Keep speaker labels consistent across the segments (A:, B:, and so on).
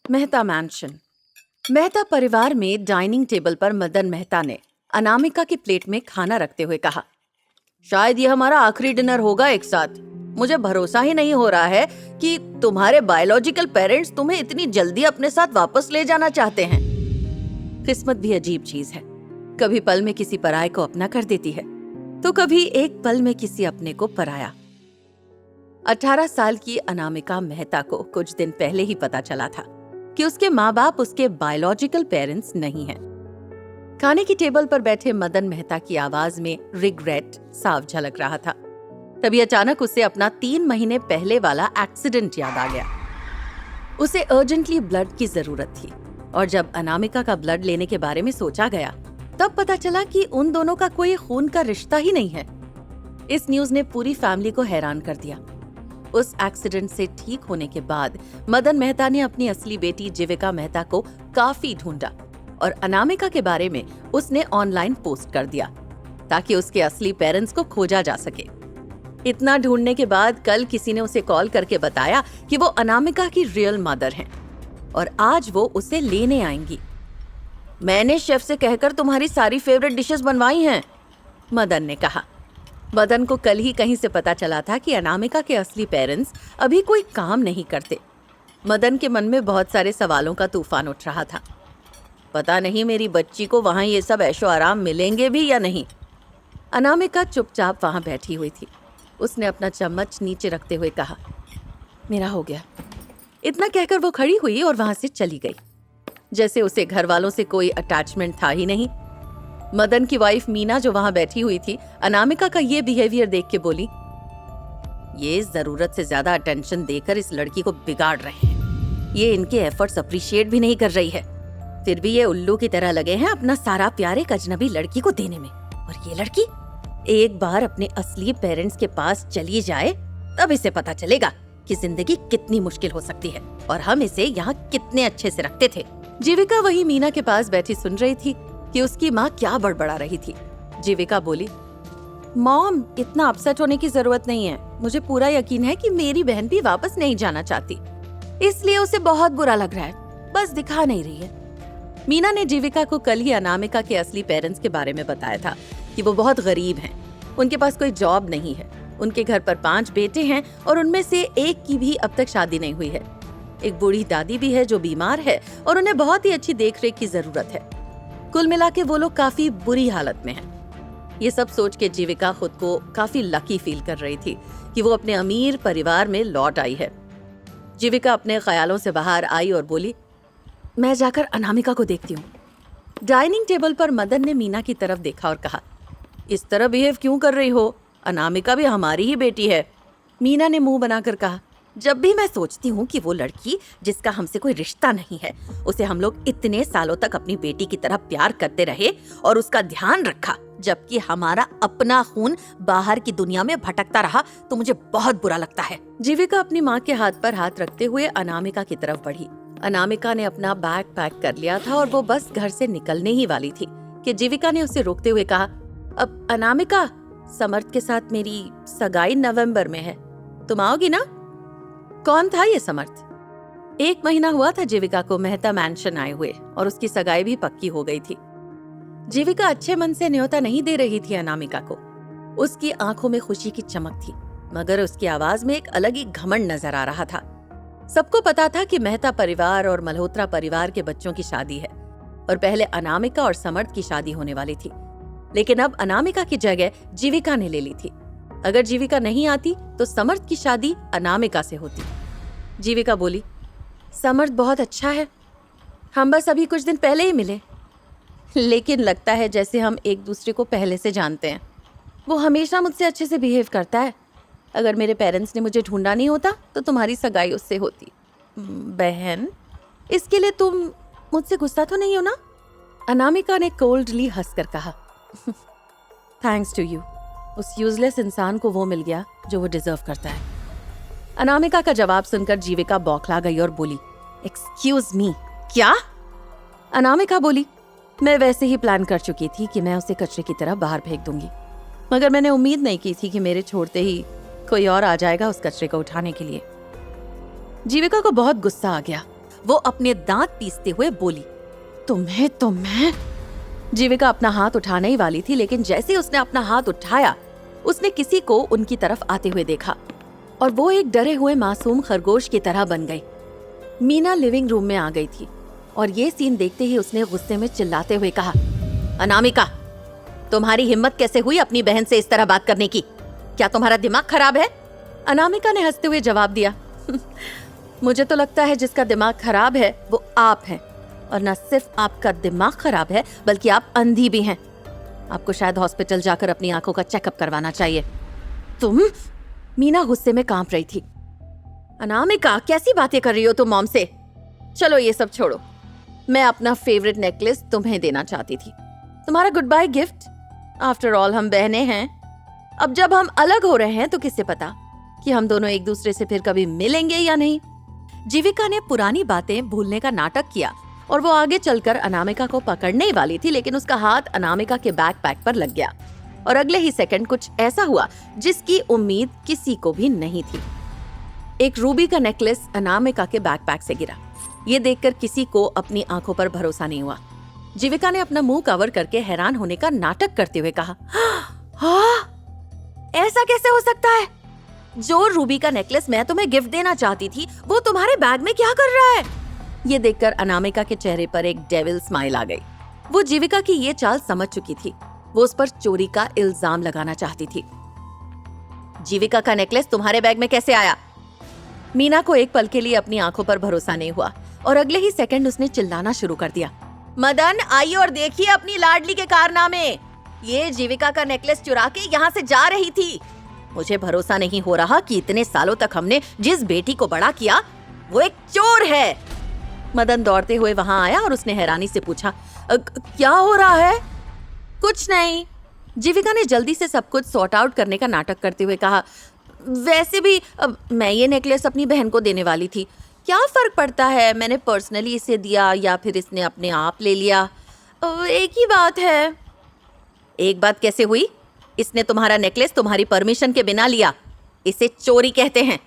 A: Mehta mention. Mehta परिवार में dining table पर मदन मेहता ने अनामिका की प्लेट में खाना रखते हुए कहा, शायद ये हमारा आखिरी डिनर होगा एक साथ। मुझे भरोसा ही नहीं हो रहा है कि तुम्हारे बायोलॉजिकल पेरेंट्स तुम्हें इतनी जल्दी अपने साथ वापस ले जाना चाहते हैं। किस्मत भी अजीब चीज है, कभी पल में किसी पराये को अपना कर देती है तो कभी एक पल में किसी अपने को पराया। 18 साल की अनामिका मेहता को कुछ दिन पहले ही पता चला था कि उसके माँ बाप उसके बायोलॉजिकल पेरेंट्स नहीं हैं। खाने की टेबल पर बैठे मदन मेहता की आवाज में रिग्रेट साफ झलक रहा था। तभी अचानक उसे अपना 3 महीने पहले वाला एक्सीडेंट याद आ गया। उसे अर्जेंटली ब्लड की जरूरत थी और जब अनामिका का ब्लड लेने के बारे में सोचा गया तब पता चला कि उन दोनों का कोई खून का रिश्ता ही नहीं है। इस न्यूज ने पूरी फैमिली को हैरान कर दिया। उस एक्सीडेंट से ठीक होने के बाद मदन मेहता ने अपनी असली बेटी जीविका मेहता को काफी ढूंढा और अनामिका के बारे में उसने ऑनलाइन पोस्ट कर दिया ताकि उसके असली पेरेंट्स को खोजा जा सके। इतना ढूंढने के बाद कल किसी ने उसे कॉल करके बताया कि वो अनामिका की रियल मदर हैं और आज वो उसे लेने आएंगी। मैंने शेफ से कहकर तुम्हारी सारी फेवरेट डिशेस बनवाई हैं, मदन ने कहा। मदन को कल ही कहीं से पता चला था कि अनामिका के असली पेरेंट्स अभी कोई काम नहीं करते। मदन के मन में बहुत सारे सवालों का तूफान उठ रहा था। पता नहीं मेरी बच्ची को वहां ये सब ऐशो आराम मिलेंगे भी या नहीं। अनामिका चुपचाप वहां बैठी हुई थी। उसने अपना चम्मच नीचे रखते हुए कहा, मेरा हो गया। इतना कहकर वो खड़ी हुई और वहां से चली गई, जैसे उसे घर वालों से कोई अटैचमेंट था ही नहीं। मदन की वाइफ मीना जो वहां बैठी हुई थी, अनामिका का ये बिहेवियर देख के बोली, ये जरूरत से ज्यादा अटेंशन देकर इस लड़की को बिगाड़ रहे हैं। ये इनके एफर्ट्स अप्रिशिएट भी नहीं कर रही है, फिर भी ये उल्लू की तरह लगे हैं अपना सारा प्यार एक अजनबी लड़की को देने में। और ये लड़की एक बार अपने असली पेरेंट्स के पास चली जाए तब इसे पता चलेगा कि जिंदगी कितनी मुश्किल हो सकती है और हम इसे यहाँ कितने अच्छे से रखते थे। जीविका वही मीना के पास बैठी सुन रही थी कि उसकी माँ क्या बड़बड़ा रही थी। जीविका बोली, मॉम, इतना अपसेट होने की जरूरत नहीं है। मुझे पूरा यकीन है कि मेरी बहन भी वापस नहीं जाना चाहती, इसलिए उसे बहुत बुरा लग रहा है, बस दिखा नहीं रही है। मीना ने जीविका को कल ही अनामिका के असली पेरेंट्स के बारे में बताया था कि वो बहुत गरीब हैं, उनके पास कोई जॉब नहीं है, उनके घर पर 5 बेटे हैं और उनमें से एक की भी अब तक शादी नहीं हुई है। एक बूढ़ी दादी भी है जो बीमार है और उन्हें बहुत ही अच्छी देखरेख की जरूरत है। कुल मिला के वो लोग काफी बुरी हालत में हैं। ये सब सोच के जीविका खुद को काफी लकी फील कर रही थी कि वो अपने अमीर परिवार में लौट आई है। जीविका अपने ख्यालों से बाहर आई और बोली, मैं जाकर अनामिका को देखती हूँ। डाइनिंग टेबल पर मदन ने मीना की तरफ देखा और कहा, इस तरह बिहेव क्यों कर रही हो? अनामिका भी हमारी ही बेटी है। मीना ने मुंह बनाकर कहा, जब भी मैं सोचती हूँ कि वो लड़की जिसका हमसे कोई रिश्ता नहीं है, उसे हम लोग इतने सालों तक अपनी बेटी की तरह प्यार करते रहे और उसका ध्यान रखा, जबकि हमारा अपना खून बाहर की दुनिया में भटकता रहा, तो मुझे बहुत बुरा लगता है। जीविका अपनी माँ के हाथ पर हाथ रखते हुए अनामिका की तरफ बढ़ी। अनामिका ने अपना बैग पैक कर लिया था और वो बस घर से निकलने ही वाली थी कि जीविका ने उसे रोकते हुए कहा, अब अनामिका, समर्थ के साथ मेरी सगाई नवंबर में है, तुम आओगी ना? कौन था ये समर्थ? 1 महीना हुआ था जीविका को मेहता मैंशन आए हुए और उसकी सगाई भी पक्की हो गई थी। जीविका अच्छे मन से न्योता नहीं दे रही थी अनामिका को। उसकी आंखों में खुशी की चमक थी, मगर उसकी आवाज में एक अलग ही घमंड नजर आ रहा था। सबको पता था कि मेहता परिवार और मल्होत्रा परिवार के बच्चों की शादी है और पहले अनामिका और समर्थ की शादी होने वाली थी, लेकिन अब अनामिका की जगह जीविका ने ले ली थी। अगर जीविका नहीं आती तो समर्थ की शादी अनामिका से होती। जीविका बोली, समर्थ बहुत अच्छा है, हम बस अभी कुछ दिन पहले ही मिले, लेकिन लगता है जैसे हम एक दूसरे को पहले से जानते हैं। वो हमेशा मुझसे अच्छे से बिहेव करता है। अगर मेरे पेरेंट्स ने मुझे ढूंढा नहीं होता तो तुम्हारी सगाई उससे होती। बहन, इसके लिए तुम मुझसे गुस्सा तो नहीं हो ना? अनामिका ने कोल्डली हंसकर कहा, थैंक्स टू यू। उस यूजलेस इंसान को वो मिल गया जो वो डिजर्व करता है। अनामिका का जवाब सुनकर जीविका बौखला गई और बोली, एक्सक्यूज मी, क्या? अनामिका बोली, मैं वैसे ही प्लान कर चुकी थी कि मैं उसे कचरे की तरह बाहर फेंक दूंगी, मगर मैंने उम्मीद नहीं की थी कि मेरे छोड़ते ही कोई और आ जाएगा उस कचरे को उठाने के लिए। जीविका को बहुत गुस्सा आ गया वो अपने दांत पीसते हुए बोली, तुम्हें तो मैं। जीविका अपना हाथ उठाने ही वाली थी, लेकिन जैसे उसने अपना हाथ उठाया उसने किसी को उनकी तरफ आते हुए देखा और वो एक डरे हुए मासूम खरगोश की तरह बन गई। मीना लिविंग रूम में आ गई थी और ये सीन देखते ही उसने गुस्से में चिल्लाते हुए कहा, अनामिका, तुम्हारी हिम्मत कैसे हुई अपनी बहन से इस तरह बात करने की? क्या तुम्हारा दिमाग खराब है? अनामिका ने हंसते हुए जवाब दिया, मुझे तो लगता है जिसका दिमाग खराब है वो आप हैं, और न सिर्फ आपका दिमाग खराब है बल्कि आप अंधी भी हैं। आपको शायद हॉस्पिटल जाकर अपनी आंखों का चेकअप करवाना चाहिए। तुम? मीना गुस्से में कांप रही थी। अनामिका, कैसी बातें कर रही हो तुम मॉम से? चलो ये सब छोड़ो, मैं अपना फेवरेट नेकलेस तुम्हें देना चाहती थी, तुम्हारा goodbye gift. After all हम बहनें हैं। अब जब हम अलग हो रहे हैं तो किससे पता कि हम दोनों एक दूसरे से फिर कभी मिलेंगे या नहीं। जीविका ने पुरानी बातें भूलने का नाटक किया और वो आगे चलकर अनामिका को पकड़ने वाली थी, लेकिन उसका हाथ अनामिका के बैकपैक पर लग गया और अगले ही सेकंड कुछ ऐसा हुआ जिसकी उम्मीद किसी को भी नहीं थी। एक रूबी का नेकलेस अनामिका के बैकपैक से गिरा। ये देखकर किसी को अपनी आंखों पर भरोसा नहीं हुआ। जीविका ने अपना मुंह कवर करके हैरान होने का नाटक करते हुए कहा, हाँ, ऐसा कैसे हो सकता है? जो रूबी का नेकलेस मैं तुम्हें गिफ्ट देना चाहती थी वो तुम्हारे बैग में क्या कर रहा है? ये देखकर अनामिका के चेहरे पर एक डेविल स्माइल आ गई। वो जीविका की ये चाल समझ चुकी थी। वो उस पर चोरी का इल्जाम लगाना चाहती थी। जीविका का नेकलेस तुम्हारे बैग में कैसे आया? मीना को एक पल के लिए अपनी आंखों पर भरोसा नहीं हुआ और अगले ही सेकंड उसने चिल्लाना शुरू कर दिया, मदन, आइए और देखिए अपनी लाडली के कारनामे। ये जीविका का नेकलेस चुरा के यहाँ से जा रही थी। मुझे भरोसा नहीं हो रहा कि इतने सालों तक हमने जिस बेटी को बड़ा किया वो एक चोर है। मदन दौड़ते हुए वहां आया और उसने हैरानी से पूछा, क्या हो रहा है? कुछ नहीं। जीविका ने जल्दी से सब कुछ सॉर्ट आउट करने का नाटक करते हुए कहा, वैसे भी मैं ये नेकलेस अपनी बहन को देने वाली थी। क्या फर्क पड़ता है मैंने पर्सनली इसे दिया या फिर इसने अपने आप ले लिया? एक ही बात है। एक बात कैसे हुई? इसने तुम्हारा नेकलेस तुम्हारी परमिशन के बिना लिया। इसे चोरी कहते हैं।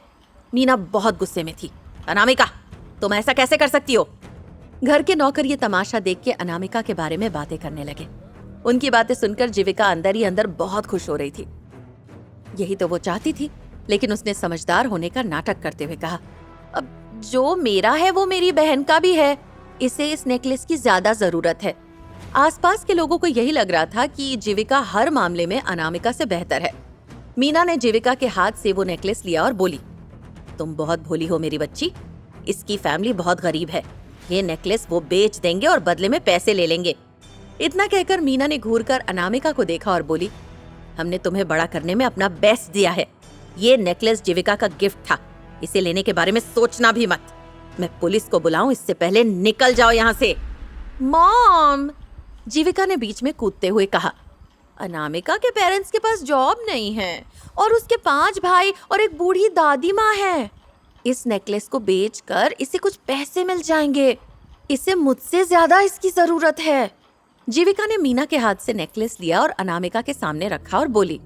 A: मीना बहुत गुस्से में थी। अनामिका, तुम ऐसा कैसे कर सकती हो? घर के नौकर ये तमाशा देख के अनामिका के बारे में बातें करने लगे। उनकी बातें सुनकर जीविका अंदर ही अंदर बहुत खुश हो रही थी। यही तो वो चाहती थी, लेकिन उसने समझदार होने का नाटक करते हुए कहा, अब जो मेरा है वो मेरी बहन का भी है। इसे इस नेकलेस की ज्यादा जरूरत है। आसपास के लोगों को यही लग रहा था कि जीविका हर मामले में अनामिका से बेहतर है। मीना ने जीविका के हाथ से वो नेकलेस लिया और बोली, तुम बहुत भोली हो मेरी बच्ची। इसकी फैमिली बहुत गरीब है। ये नेकलेस वो बेच देंगे और बदले में पैसे ले लेंगे। इतना कहकर मीना ने घूरकर अनामिका को देखा और बोली, हमने तुम्हें बड़ा करने में अपना बेस्ट दिया है। ये नेकलेस जीविका का गिफ्ट था। इसे लेने के बारे में सोचना भी मत। मैं पुलिस को बुलाऊं इससे पहले निकल जाओ यहाँ से। मॉम, जीविका ने बीच में कूदते हुए कहा, अनामिका के पेरेंट्स के पास जॉब नहीं है और उसके 5 भाई और एक बूढ़ी दादी माँ है। इस नेकलेस को बेचकर इसे कुछ पैसे मिल जाएंगे। इसे मुझसे ज्यादा इसकी जरूरत है। जीविका ने मीना के हाथ से नेकलेस लिया और अनामिका के सामने रखा और बोली,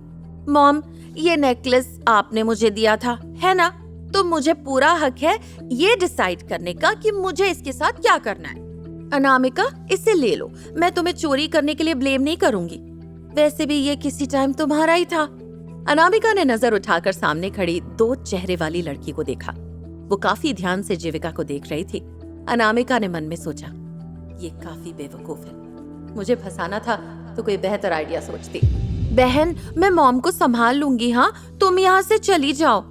A: मॉम, ये नेकलेस आपने मुझे दिया था, है ना? तो मुझे पूरा हक है ये डिसाइड करने का कि मुझे इसके साथ क्या करना है। अनामिका, इसे ले लो। मैं तुम्हें चोरी करने के लिए ब्लेम नहीं करूंगी। वैसे भी ये किसी टाइम तुम्हारा ही था। अनामिका ने नजर उठाकर सामने खड़ी 2 चेहरे वाली लड़की को देखा। वो काफी ध्यान से जीविका को देख रही थी। अनामिका ने मन में सोचा, ये काफी बेवकूफ है। मुझे फंसाना था तो कोई बेहतर आइडिया सोचती। बहन, मैं मॉम को संभाल लूंगी। हाँ, तुम यहाँ से चली जाओ।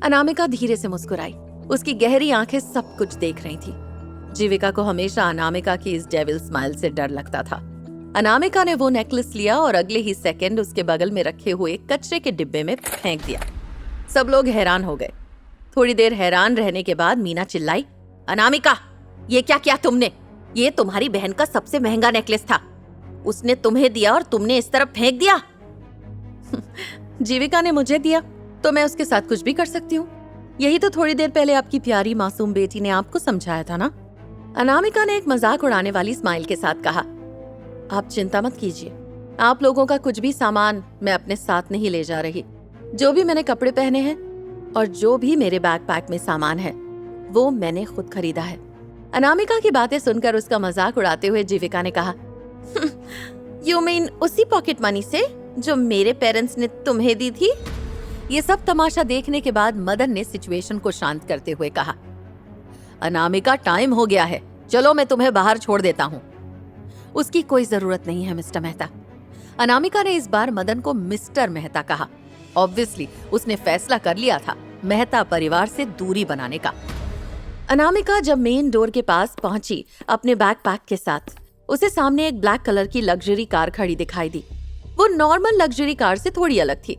A: अनामिका धीरे से मुस्कुराई। उसकी गहरी आंखें सब कुछ देख रही थी। जीविका को हमेशा अनामिका की इस डेविल स्माइल से डर लगता था। अनामिका ने वो नेकलेस लिया और अगले ही सेकंड उसके बगल में रखे हुए कचरे के डिब्बे में फेंक दिया। सब लोग हैरान हो गए। थोड़ी देर हैरान रहने के बाद मीना चिल्लाई, अनामिका, ये क्या किया तुमने? ये तुम्हारी बहन का सबसे महंगा नेकलेस था। उसने तुम्हें दिया और तुमने इस तरफ फेंक दिया। जीविका ने मुझे दिया तो मैं उसके साथ कुछ भी कर सकती हूँ। यही तो थोड़ी देर पहले आपकी प्यारी मासूम बेटी ने आपको समझाया था ना। अनामिका ने एक मजाक उड़ाने वाली स्माइल के साथ कहा, आप चिंता मत कीजिए। आप लोगों का कुछ भी सामान मैं अपने साथ नहीं ले जा रही। जो भी मैंने कपड़े पहने हैं और जो भी मेरे बैकपैक में सामान है वो मैंने खुद खरीदा है। अनामिका की बातें सुनकर उसका मजाक उड़ाते हुए जीविका ने कहा, यू मीन उसी पॉकेट मनी से जो मेरे पेरेंट्स ने तुम्हें दी थी? ये सब तमाशा देखने के बाद मदन ने सिचुएशन को शांत करते हुए कहा, अनामिका टाइम हो गया है, चलो मैं तुम्हें बाहर छोड़ देता हूँ। उसकी कोई जरूरत नहीं है मिस्टर मेहता। अनामिका ने इस बार मदन को मिस्टर मेहता कहा। ऑब्वियसली उसने फैसला कर लिया था मेहता परिवार से दूरी बनाने का। अनामिका जब मेन डोर के पास पहुंची अपने बैकपैक के साथ, उसे सामने एक ब्लैक कलर की लग्जरी कार खड़ी दिखाई दी। वो नॉर्मल लग्जरी कार से थोड़ी अलग थी।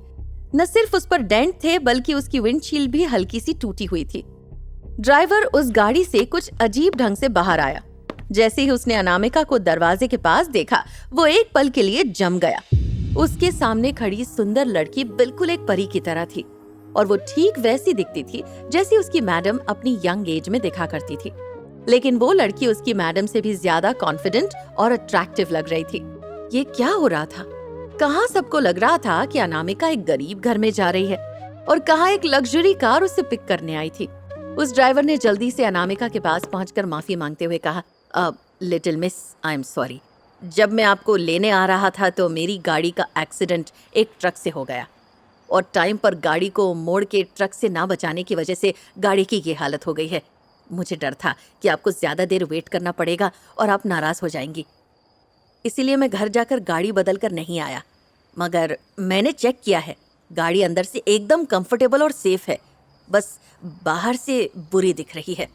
A: न सिर्फ उस पर डेंट थे बल्कि उसकी विंडशील्ड भी हल्की सी टूटी हुई थी। ड्राइवर उस गाड़ी से कुछ अजीब ढंग से बाहर आया। जैसे ही उसने अनामिका को दरवाजे के पास देखा, वो एक पल के लिए जम गया। उसके सामने खड़ी सुंदर लड़की बिल्कुल एक परी की तरह थी और वो ठीक वैसी दिखती थी जैसी उसकी मैडम अपनी यंग एज में दिखा करती थी। लेकिन वो लड़की उसकी मैडम से भी ज्यादा कॉन्फिडेंट और अट्रैक्टिव लग रही थी। ये क्या हो रहा था? कहाँ सबको लग रहा था कि अनामिका एक गरीब घर में जा रही है और कहाँ एक लग्जरी कार उसे पिक करने आई थी। उस ड्राइवर ने जल्दी से अनामिका के पास पहुंचकर माफी मांगते हुए कहा, little miss, I am sorry. जब मैं आपको लेने आ रहा था तो मेरी गाड़ी का एक्सीडेंट एक ट्रक से हो गया और टाइम पर गाड़ी को मोड़ के ट्रक से ना बचाने की वजह से गाड़ी की ये हालत हो गई है। मुझे डर था कि आपको ज्यादा देर वेट करना पड़ेगा और आप नाराज हो जाएंगी, इसीलिए मैं घर जाकर गाड़ी बदल कर नहीं आया। मगर मैंने चेक किया है, गाड़ी अंदर से एकदम कंफर्टेबल और सेफ है, बस बाहर से बुरी दिख रही है।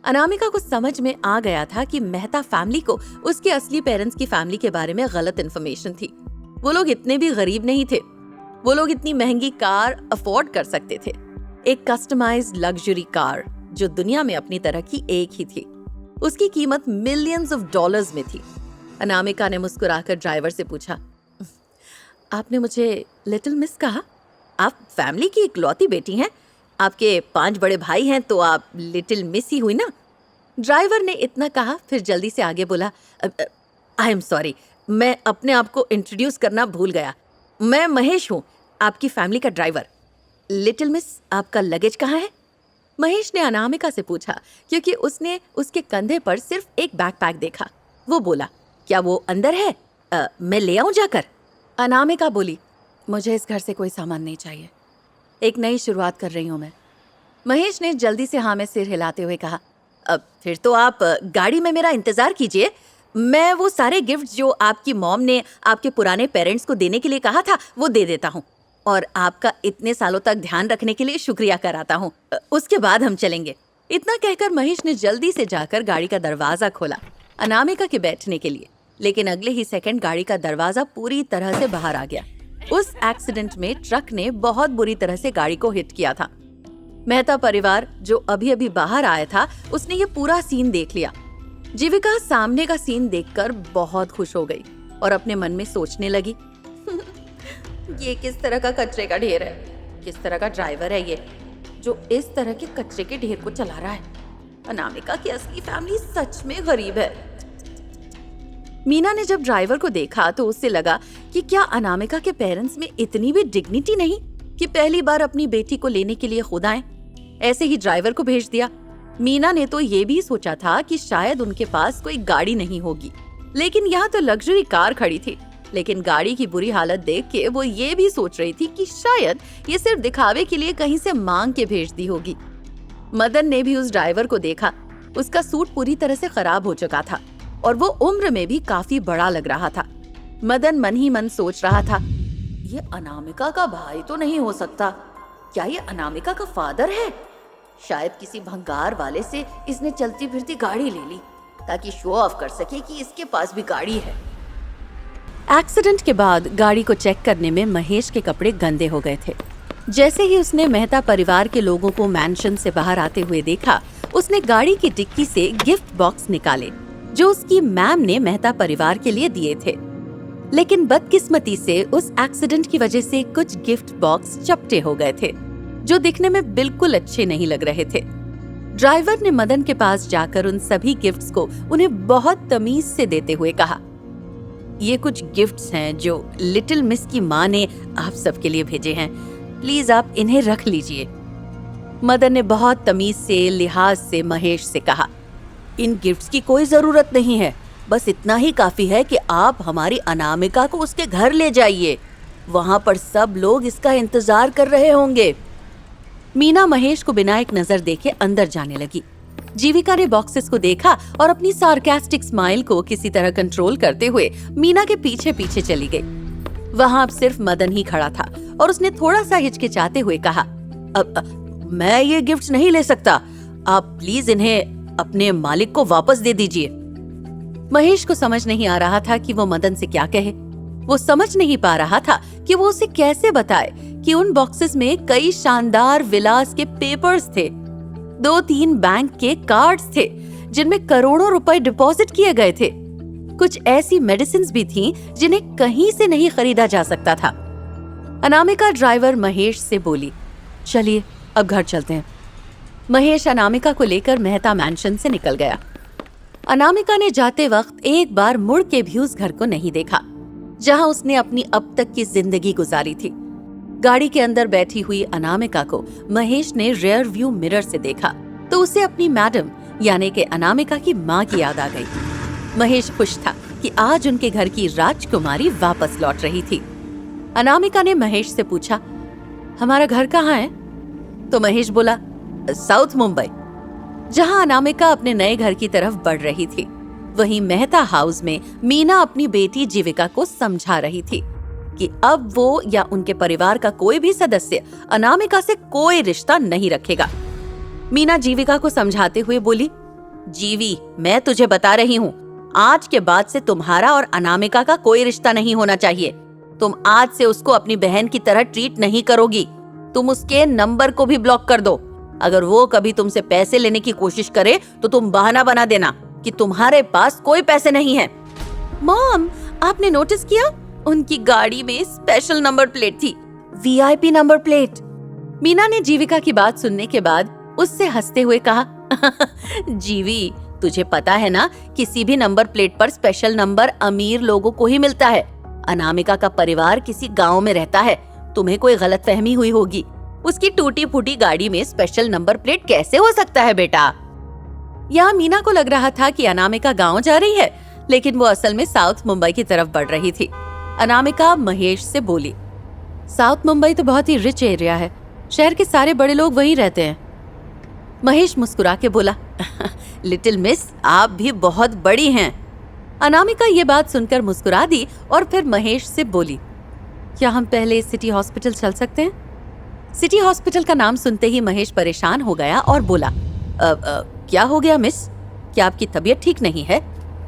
A: अनामिका को समझ में आ गया था कि मेहता फैमिली को उसके असली पेरेंट्स की फैमिली के बारे में गलत इन्फॉर्मेशन थी। वो लोग इतने भी गरीब नहीं थे। वो लोग इतनी महंगी कार अफोर्ड कर सकते थे। एक कस्टमाइज्ड लग्जरी कार जो दुनिया में अपनी तरह की एक ही थी। उसकी कीमत मिलियंस ऑफ डॉलर्स में थी। अनामिका ने मुस्कुराकर ड्राइवर से पूछा, आपने मुझे लिटिल मिस कहा? आप फैमिली की इकलौती बेटी हैं। आपके 5 बड़े भाई हैं तो आप लिटिल मिस ही हुई ना? ड्राइवर ने इतना कहा, फिर जल्दी से आगे बोला, आई एम सॉरी, मैं अपने आप को इंट्रोड्यूस करना भूल गया। मैं महेश हूँ, आपकी फैमिली का ड्राइवर। लिटिल मिस, आपका लगेज कहाँ है? महेश ने अनामिका से पूछा क्योंकि उसने उसके कंधे पर सिर्फ एक बैकपैक देखा। वो बोला, क्या वो अंदर है? मैं ले आऊं जाकर? अनामिका बोली, मुझे इस घर से कोई सामान नहीं चाहिए, एक नई शुरुआत कर रही हूँ मैं। महेश ने जल्दी से हाँ में सिर हिलाते हुए कहा, अब फिर तो आप गाड़ी में मेरा इंतजार कीजिए। मैं वो सारे गिफ्ट जो आपकी मॉम ने आपके पुराने पेरेंट्स को देने के लिए कहा था वो दे देता हूँ और आपका इतने सालों तक ध्यान रखने के लिए शुक्रिया कराता हूँ। उसके बाद हम चलेंगे। इतना कहकर महेश ने जल्दी से जाकर गाड़ी का दरवाजा खोला अनामिका के बैठने के लिए, लेकिन अगले ही सेकंड गाड़ी का दरवाजा पूरी तरह से बाहर आ गया। उस एक्सीडेंट में ट्रक ने बहुत बुरी तरह से गाड़ी को हिट किया था। मेहता परिवार जो अभी अभी बाहर आया था, उसने ये पूरा सीन देख लिया। जीविका सामने का सीन देखकर बहुत खुश हो गई और अपने मन में सोचने लगी, ये किस तरह का कचरे का ढेर है, किस तरह का ड्राइवर है ये जो इस तरह के कचरे के ढेर को चला रहा है। अनामिका की असली फैमिली सच में गरीब है। मीना ने जब ड्राइवर को देखा तो उससे लगा कि क्या अनामिका के पेरेंट्स में इतनी भी डिग्निटी नहीं कि पहली बार अपनी बेटी को लेने के लिए खुद आए। ऐसे ही ड्राइवर को भेज दिया। मीना ने तो ये भी सोचा था कि शायद उनके पास कोई गाड़ी नहीं होगी, लेकिन यहाँ तो लग्जरी कार खड़ी थी। लेकिन गाड़ी की बुरी हालत देख के वो ये भी सोच रही थी कि शायद ये सिर्फ दिखावे के लिए कहीं से मांग के भेज दी होगी। मदन ने भी उस ड्राइवर को देखा। उसका सूट पूरी तरह से खराब हो चुका था और वो उम्र में भी काफी बड़ा लग रहा था। मदन मन ही मन सोच रहा था, ये अनामिका का भाई तो नहीं हो सकता। क्या ये अनामिका का फादर है? शायद किसी भंगार वाले से इसने चलती फिरती गाड़ी ले ली ताकि शो ऑफ कर सके कि इसके पास भी गाड़ी है। एक्सीडेंट के बाद गाड़ी को चेक करने में महेश के कपड़े गंदे हो गए थे। जैसे ही उसने मेहता परिवार के लोगों को मैंशन से बाहर आते हुए देखा, उसने गाड़ी की डिक्की से गिफ्ट बॉक्स निकाले जो उसकी मैम ने मेहता परिवार के लिए दिए थे। लेकिन बदकिस्मती से उस एक्सीडेंट की वजह से कुछ गिफ्ट बॉक्स चपटे हो गए थे जो दिखने में बिल्कुल अच्छे नहीं लग रहे थे। ड्राइवर ने मदन के पास जाकर उन सभी गिफ्ट्स को उन्हें बहुत तमीज से देते हुए कहा, ये कुछ गिफ्ट्स हैं जो लिटिल मिस की माँ ने आप सबके लिए भेजे हैं, प्लीज आप इन्हें रख लीजिए। मदन ने बहुत तमीज से लिहाज से महेश से कहा। इन गिफ्ट्स की कोई जरूरत नहीं है, बस इतना ही काफी है कि आप हमारी अनामिका को उसके घर ले जाइए। वहां पर सब लोग इसका इंतजार कर रहे होंगे। मीना महेश को बिना एक नजर देखे अंदर जाने लगी। जीविका ने बॉक्सेस को देखा और अपनी सार्कास्टिक स्माइल को किसी तरह कंट्रोल करते हुए मीना के पीछे पीछे चली गई। वहां अब सिर्फ मदन ही खड़ा था और उसने थोड़ा सा हिचकिचाते हुए कहा, मैं ये गिफ्ट्स नहीं ले सकता, आप प्लीज इन्हें अपने मालिक को वापस दे दीजिए। महेश को समझ नहीं आ रहा था कि वो मदन से क्या कहे। वो समझ नहीं पा रहा था कि वो उसे कैसे बताए कि उन बॉक्सेस में कई शानदार विलास के पेपर्स थे, 2-3 बैंक के कार्ड्स थे जिनमें करोड़ों रुपए डिपॉजिट किए गए थे। कुछ ऐसी मेडिसिन्स भी थीं जिन्हें कहीं से नहीं खरीदा जा सकता था। अनामिका ड्राइवर महेश से बोली, चलिए अब घर चलते हैं। महेश अनामिका को लेकर मेहता मैंशन से निकल गया। अनामिका ने जाते वक्त एक बार मुड़ के भी उस घर को नहीं देखा जहां उसने अपनी अब तक की जिंदगी गुजारी थी। गाड़ी के अंदर बैठी हुई अनामिका को महेश ने रियर व्यू मिरर से देखा तो उसे अपनी मैडम यानी कि अनामिका की माँ की याद आ गई। महेश खुश था कि आज उनके घर की राजकुमारी वापस लौट रही थी। अनामिका ने महेश से पूछा, हमारा घर कहाँ है? तो महेश बोला, साउथ मुंबई। जहां अनामिका अपने नए घर की तरफ बढ़ रही थी, वहीं मेहता हाउस में मीना अपनी बेटी जीविका को समझा रही थी कि अब वो या उनके परिवार का कोई भी सदस्य अनामिका से कोई रिश्ता नहीं रखेगा। मीना जीविका को समझाते हुए बोली, जीवी, मैं तुझे बता रही हूँ, आज के बाद से तुम्हारा और अनामिका का कोई रिश्ता नहीं होना चाहिए। तुम आज से उसको अपनी बहन की तरह ट्रीट नहीं करोगी। तुम उसके नंबर को भी ब्लॉक कर दो। अगर वो कभी तुमसे पैसे लेने की कोशिश करे तो तुम बहाना बना देना कि तुम्हारे पास कोई पैसे नहीं है। मॉम, आपने नोटिस किया? उनकी गाड़ी में स्पेशल नंबर प्लेट थी, वीआईपी नंबर प्लेट। मीना ने जीविका की बात सुनने के बाद उससे हंसते हुए कहा, जीवी, तुझे पता है ना, किसी भी नंबर प्लेट पर स्पेशल नंबर अमीर लोगों को ही मिलता है। अनामिका का परिवार किसी गांव में रहता है, तुम्हें कोई गलतफहमी हुई होगी। उसकी टूटी फूटी गाड़ी में स्पेशल नंबर प्लेट कैसे हो सकता है बेटा? यहाँ मीना को लग रहा था कि अनामिका गांव जा रही है, लेकिन वो असल में साउथ मुंबई की तरफ बढ़ रही थी। अनामिका महेश से बोली, साउथ मुंबई तो बहुत ही रिच एरिया है, शहर के सारे बड़े लोग वहीं रहते हैं। महेश मुस्कुरा के बोला, लिटिल मिस, आप भी बहुत बड़ी हैं। अनामिका ये बात सुनकर मुस्कुरा दी और फिर महेश से बोली, क्या हम पहले सिटी हॉस्पिटल चल सकते हैं? सिटी हॉस्पिटल का नाम सुनते ही महेश परेशान हो गया और बोला, क्या हो गया मिस? क्या आपकी तबीयत ठीक नहीं है?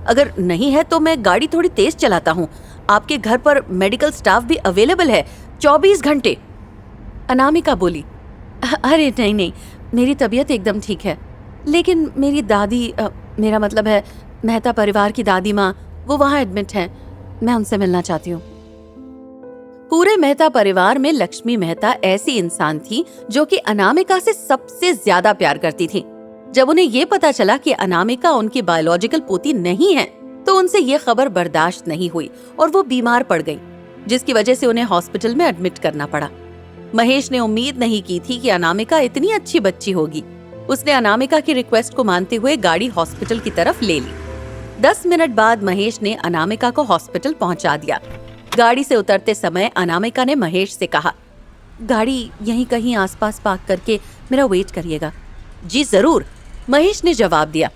A: अगर नहीं है तो मैं गाड़ी थोड़ी तेज चलाता हूँ। आपके घर पर मेडिकल स्टाफ भी अवेलेबल है 24 घंटे। अनामिका बोली, अरे नहीं नहीं, मेरी तबीयत एकदम ठीक है, लेकिन मेरी दादी, मेरा मतलब है मेहता परिवार की दादी माँ, वो वहाँ एडमिट हैं, मैं उनसे मिलना चाहती हूँ। पूरे मेहता परिवार में लक्ष्मी मेहता ऐसी इंसान थी जो कि अनामिका से सबसे ज्यादा प्यार करती थी। जब उन्हें ये पता चला कि अनामिका उनकी बायोलॉजिकल पोती नहीं है, तो उनसे ये खबर बर्दाश्त नहीं हुई और वो बीमार पड़ गई, जिसकी वजह से उन्हें हॉस्पिटल में एडमिट करना पड़ा। महेश ने उम्मीद नहीं की थी कि अनामिका इतनी अच्छी बच्ची होगी। उसने अनामिका की रिक्वेस्ट को मानते हुए गाड़ी हॉस्पिटल की तरफ ले ली। 10 मिनट बाद महेश ने अनामिका को हॉस्पिटल पहुंचा दिया। गाड़ी से उतरते समय अनामिका ने महेश से कहा, गाड़ी यहीं कहीं आसपास पार्क करके मेरा वेट करिएगा। जी जरूर, महेश ने जवाब दिया।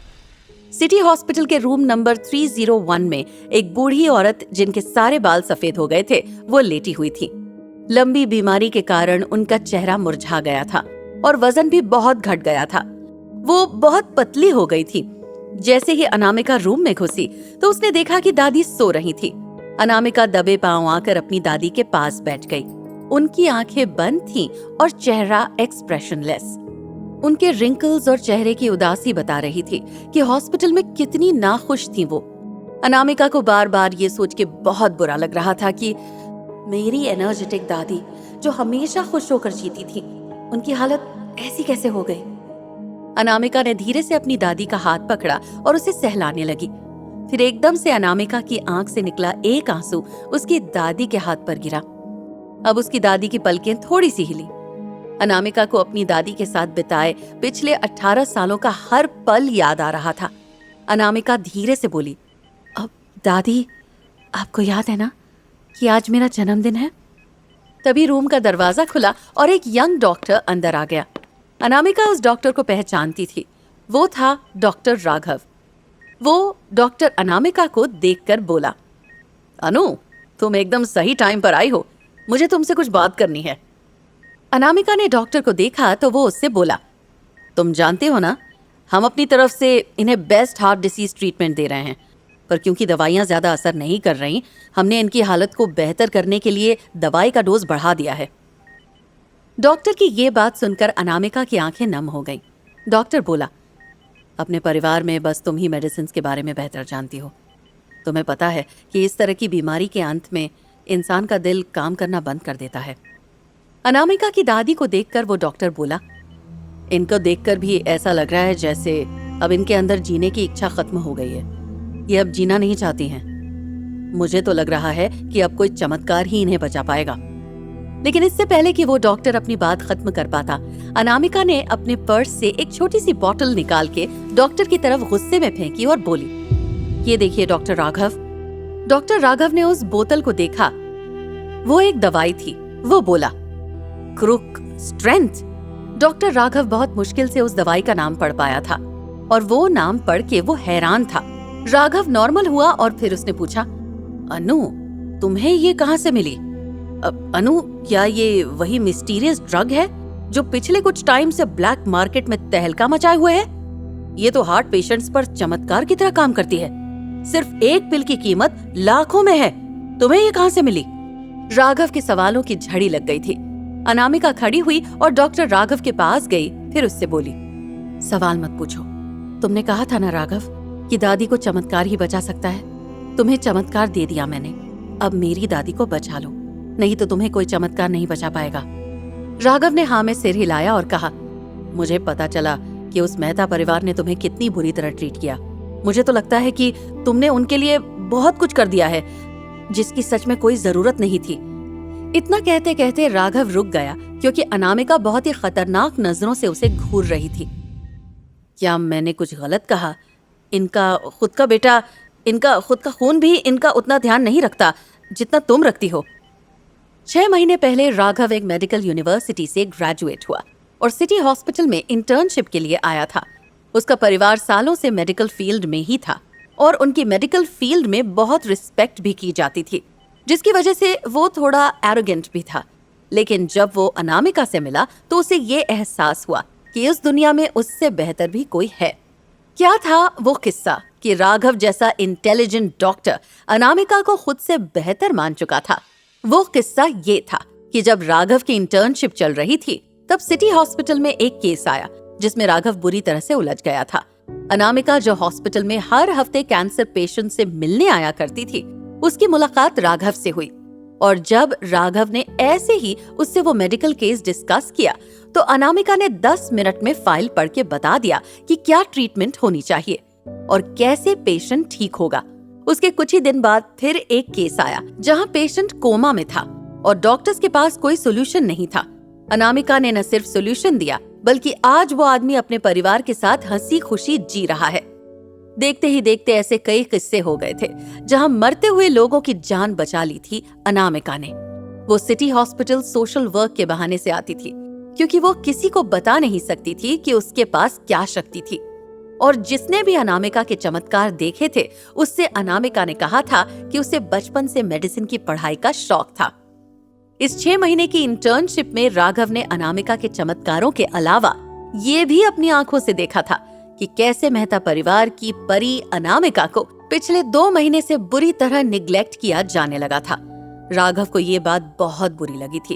A: सिटी हॉस्पिटल के रूम नंबर 301 में एक बूढ़ी औरत, जिनके सारे बाल सफेद हो गए थे, वो लेटी हुई थी। लंबी बीमारी के कारण उनका चेहरा मुरझा गया था और वजन भी बहुत घट गया था। वो बहुत पतली हो गई थी। जैसे ही अनामिका रूम में घुसी तो उसने देखा कि दादी सो रही थी। अनामिका दबे पांव आकर अपनी दादी के पास बैठ गई। उनकी आंखें बंद थीं और चेहरा एक्सप्रेशनलेस। उनके रिंकल्स और चेहरे की उदासी बता रही थी कि हॉस्पिटल में कितनी नाखुश थी वो। अनामिका को बार बार ये सोच के बहुत बुरा लग रहा था कि मेरी एनर्जेटिक दादी, जो हमेशा खुश होकर जीती थी, उनकी हालत ऐसी कैसे हो गई। अनामिका ने धीरे से अपनी दादी का हाथ पकड़ा और उसे सहलाने लगी। फिर एकदम से अनामिका की आंख से निकला एक आंसू उसकी दादी के हाथ पर गिरा। अब उसकी दादी की पलकें थोड़ी सी हिली। अनामिका को अपनी दादी के साथ बिताए पिछले 18 सालों का हर पल याद आ रहा था। अनामिका धीरे से बोली, अब दादी, आपको याद है ना कि आज मेरा जन्मदिन है? तभी रूम का दरवाजा खुला और एक यंग डॉक्टर अंदर आ गया। अनामिका उस डॉक्टर को पहचानती थी। वो था डॉक्टर राघव। वो डॉक्टर अनामिका को देखकर बोला, अनु, तुम एकदम सही टाइम पर आई हो, मुझे तुमसे कुछ बात करनी है। अनामिका ने डॉक्टर को देखा तो वो उससे बोला, तुम जानते हो ना, हम अपनी तरफ से इन्हें बेस्ट हार्ट डिसीज ट्रीटमेंट दे रहे हैं, पर क्योंकि दवाइयाँ ज़्यादा असर नहीं कर रही, हमने इनकी हालत को बेहतर करने के लिए दवाई का डोज बढ़ा दिया है। डॉक्टर की ये बात सुनकर अनामिका की आंखें नम हो गईं। डॉक्टर बोला, अपने परिवार में बस तुम ही मेडिसिन के बारे में बेहतर जानती हो। तुम्हें पता है कि इस तरह की बीमारी के अंत में इंसान का दिल काम करना बंद कर देता है। अनामिका की दादी को देखकर वो डॉक्टर बोला, इनको देखकर भी ऐसा लग रहा है जैसे अब इनके अंदर जीने की इच्छा खत्म हो गई है। ये अब जीना नहीं चाहती हैं। मुझे तो लग रहा है कि अब कोई चमत्कार ही इन्हें बचा पाएगा। लेकिन इससे पहले कि वो डॉक्टर अपनी बात खत्म कर पाता, अनामिका ने अपने पर्स से एक छोटी सी बोतल निकाल के डॉक्टर की तरफ गुस्से में फेंकी और बोली, ये देखिए डॉक्टर राघव। डॉक्टर राघव ने उस बोतल को देखा। वो एक दवाई थी। वो बोला, क्रुक स्ट्रेंथ। डॉक्टर राघव बहुत मुश्किल से उस दवाई का नाम पढ़ पाया था और वो नाम पढ़ के वो हैरान था। राघव नॉर्मल हुआ और फिर उसने पूछा, अनु, तुम्हें ये कहाँ से मिली? अनु, क्या ये वही मिस्टीरियस ड्रग है जो पिछले कुछ टाइम से ब्लैक मार्केट में तहलका मचाए हुए है? ये तो हार्ट पेशेंट्स पर चमत्कार की तरह काम करती है। सिर्फ एक पिल की कीमत लाखों में है। तुम्हें ये कहाँ से मिली? राघव के सवालों की झड़ी लग गई थी। अनामिका खड़ी हुई और डॉक्टर राघव के पास गई। फिर उससे बोली, सवाल मत पूछो। तुमने कहा था ना राघव कि दादी को चमत्कार ही बचा सकता है। तुम्हें चमत्कार दे दिया मैंने। अब मेरी दादी को बचा लो, नहीं तो तुम्हें कोई चमत्कार नहीं बचा पाएगा। राघव ने हाँ में सिर हिलाया और कहा, मुझे पता चला कि उस मेहता परिवार ने तुम्हें कितनी बुरी तरह ट्रीट किया। मुझे तो लगता है कि तुमने उनके लिए बहुत कुछ कर दिया है जिसकी सच में कोई जरूरत नहीं थी। इतना कहते कहते राघव रुक गया क्योंकि अनामिका बहुत ही खतरनाक नजरों से उसे घूर रही थी। क्या मैंने कुछ गलत कहा? इनका खुद का बेटा, इनका खुद का खून भी इनका उतना ध्यान नहीं रखता जितना तुम रखती हो। 6 महीने पहले राघव एक मेडिकल यूनिवर्सिटी से ग्रेजुएट हुआ और सिटी हॉस्पिटल में इंटर्नशिप के लिए आया था। उसका परिवार सालों से मेडिकल फील्ड में ही था और उनकी मेडिकल फील्ड में बहुत रिस्पेक्ट भी की जाती थी, जिसकी वजह से वो थोड़ा एरोगेंट भी था। लेकिन जब वो अनामिका से मिला तो उसे ये एहसास हुआ कि इस दुनिया में उससे बेहतर भी कोई है। क्या था वो किस्सा कि राघव जैसा इंटेलिजेंट डॉक्टर अनामिका को खुद से बेहतर मान चुका था। वो किस्सा ये था कि जब राघव की इंटर्नशिप चल रही थी तब सिटी हॉस्पिटल में एक केस आया जिसमें राघव बुरी तरह से उलझ गया था। अनामिका जो हॉस्पिटल में हर हफ्ते कैंसर पेशेंट से मिलने आया करती थी, उसकी मुलाकात राघव से हुई और जब राघव ने ऐसे ही उससे वो मेडिकल केस डिस्कस किया तो अनामिका ने 10 मिनट में फाइल पढ़ के बता दिया कि क्या ट्रीटमेंट होनी चाहिए और कैसे पेशेंट ठीक होगा। उसके कुछ ही दिन बाद फिर एक केस आया जहां पेशेंट कोमा में था और डॉक्टर्स के पास कोई सोल्यूशन नहीं था। अनामिका ने न सिर्फ सोल्यूशन दिया बल्कि आज वो आदमी अपने परिवार के साथ हंसी खुशी जी रहा है। देखते ही देखते ऐसे कई किस्से हो गए थे जहां मरते हुए लोगों की जान बचा ली थी अनामिका ने। वो सिटी हॉस्पिटल सोशल वर्क के बहाने से आती थी क्योंकि वो किसी को बता नहीं सकती थी कि उसके पास क्या शक्ति थी। और जिसने भी अनामिका के चमत्कार देखे थे उससे अनामिका ने कहा था कि उसे बचपन से मेडिसिन की पढ़ाई का शौक था। इस 6 महीने की इंटर्नशिप में राघव ने अनामिका के चमत्कारों के अलावा ये भी अपनी आंखों से देखा था कि कैसे मेहता परिवार की परी अनामिका को पिछले 2 महीने से बुरी तरह निग्लेक्ट किया जाने लगा था। राघव को ये बात बहुत बुरी लगी थी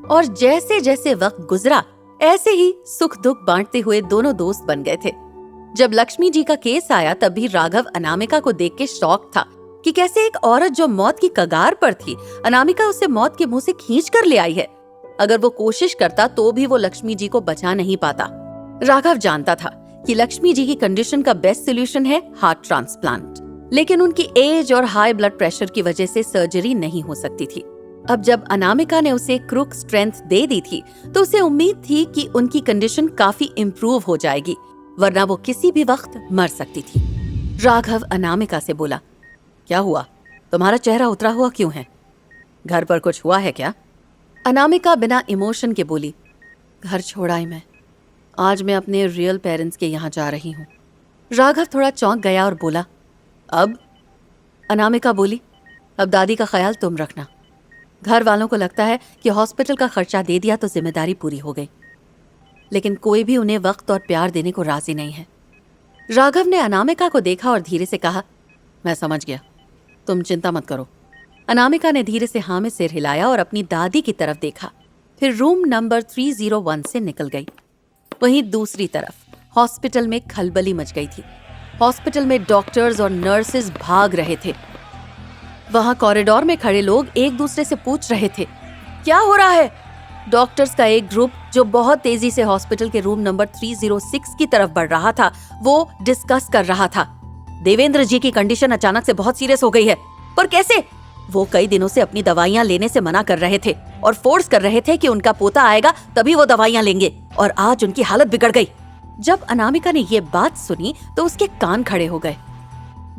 A: और जैसे जैसे वक्त गुजरा ऐसे ही सुख दुख बांटते हुए दोनों दोस्त बन गए थे। जब लक्ष्मी जी का केस आया तब भी राघव अनामिका को देख के शॉक था कि कैसे एक औरत जो मौत की कगार पर थी, अनामिका उसे मौत के मुंह से खींच कर ले आई है। अगर वो कोशिश करता तो भी वो लक्ष्मी जी को बचा नहीं पाता। राघव जानता था कि लक्ष्मी जी की कंडीशन का बेस्ट सोल्यूशन है हार्ट ट्रांसप्लांट, लेकिन उनकी एज और हाई ब्लड प्रेशर की वजह से सर्जरी नहीं हो सकती थी। अब जब अनामिका ने उसे क्रुक स्ट्रेंथ दे दी थी तो उसे उम्मीद थी कि उनकी कंडीशन काफी इम्प्रूव हो जाएगी, वरना वो किसी भी वक्त मर सकती थी। राघव अनामिका से बोला, क्या हुआ? तुम्हारा चेहरा उतरा हुआ क्यों है? घर पर कुछ हुआ है क्या? अनामिका बिना इमोशन के बोली, घर छोड़ा ही मैं। आज मैं अपने रियल पेरेंट्स के यहाँ जा रही हूँ। राघव थोड़ा चौंक गया और बोला, अब? अनामिका बोली, अब दादी का ख्याल तुम रखना। घर वालों को लगता है कि हॉस्पिटल का खर्चा दे दिया तो जिम्मेदारी पूरी हो गई, लेकिन कोई भी उन्हें वक्त और प्यार देने को राजी नहीं है। राघव ने अनामिका को देखा और धीरे से कहा, मैं समझ गया, तुम चिंता मत करो। अनामिका ने धीरे से हाँ में सिर हिलाया और अपनी दादी की तरफ देखा, फिर रूम नंबर 301 से निकल गई। वहीं दूसरी तरफ हॉस्पिटल में खलबली मच गई थी। हॉस्पिटल में डॉक्टर्स और नर्सेज भाग रहे थे। वहां कॉरिडोर में खड़े लोग एक दूसरे से पूछ रहे थे, क्या हो रहा है? डॉक्टर्स का एक ग्रुप जो बहुत तेजी से हॉस्पिटल के रूम नंबर 306 की तरफ बढ़ रहा था, वो डिस्कस कर रहा था, देवेंद्र जी की कंडीशन अचानक से बहुत सीरियस हो गई है। पर कैसे? वो कई दिनों से अपनी दवाइयां लेने से मना कर रहे थे और फोर्स कर रहे थे कि उनका पोता आएगा तभी वो दवाइयां लेंगे, और आज उनकी हालत बिगड़ गई। जब अनामिका ने ये बात सुनी तो उसके कान खड़े हो गए।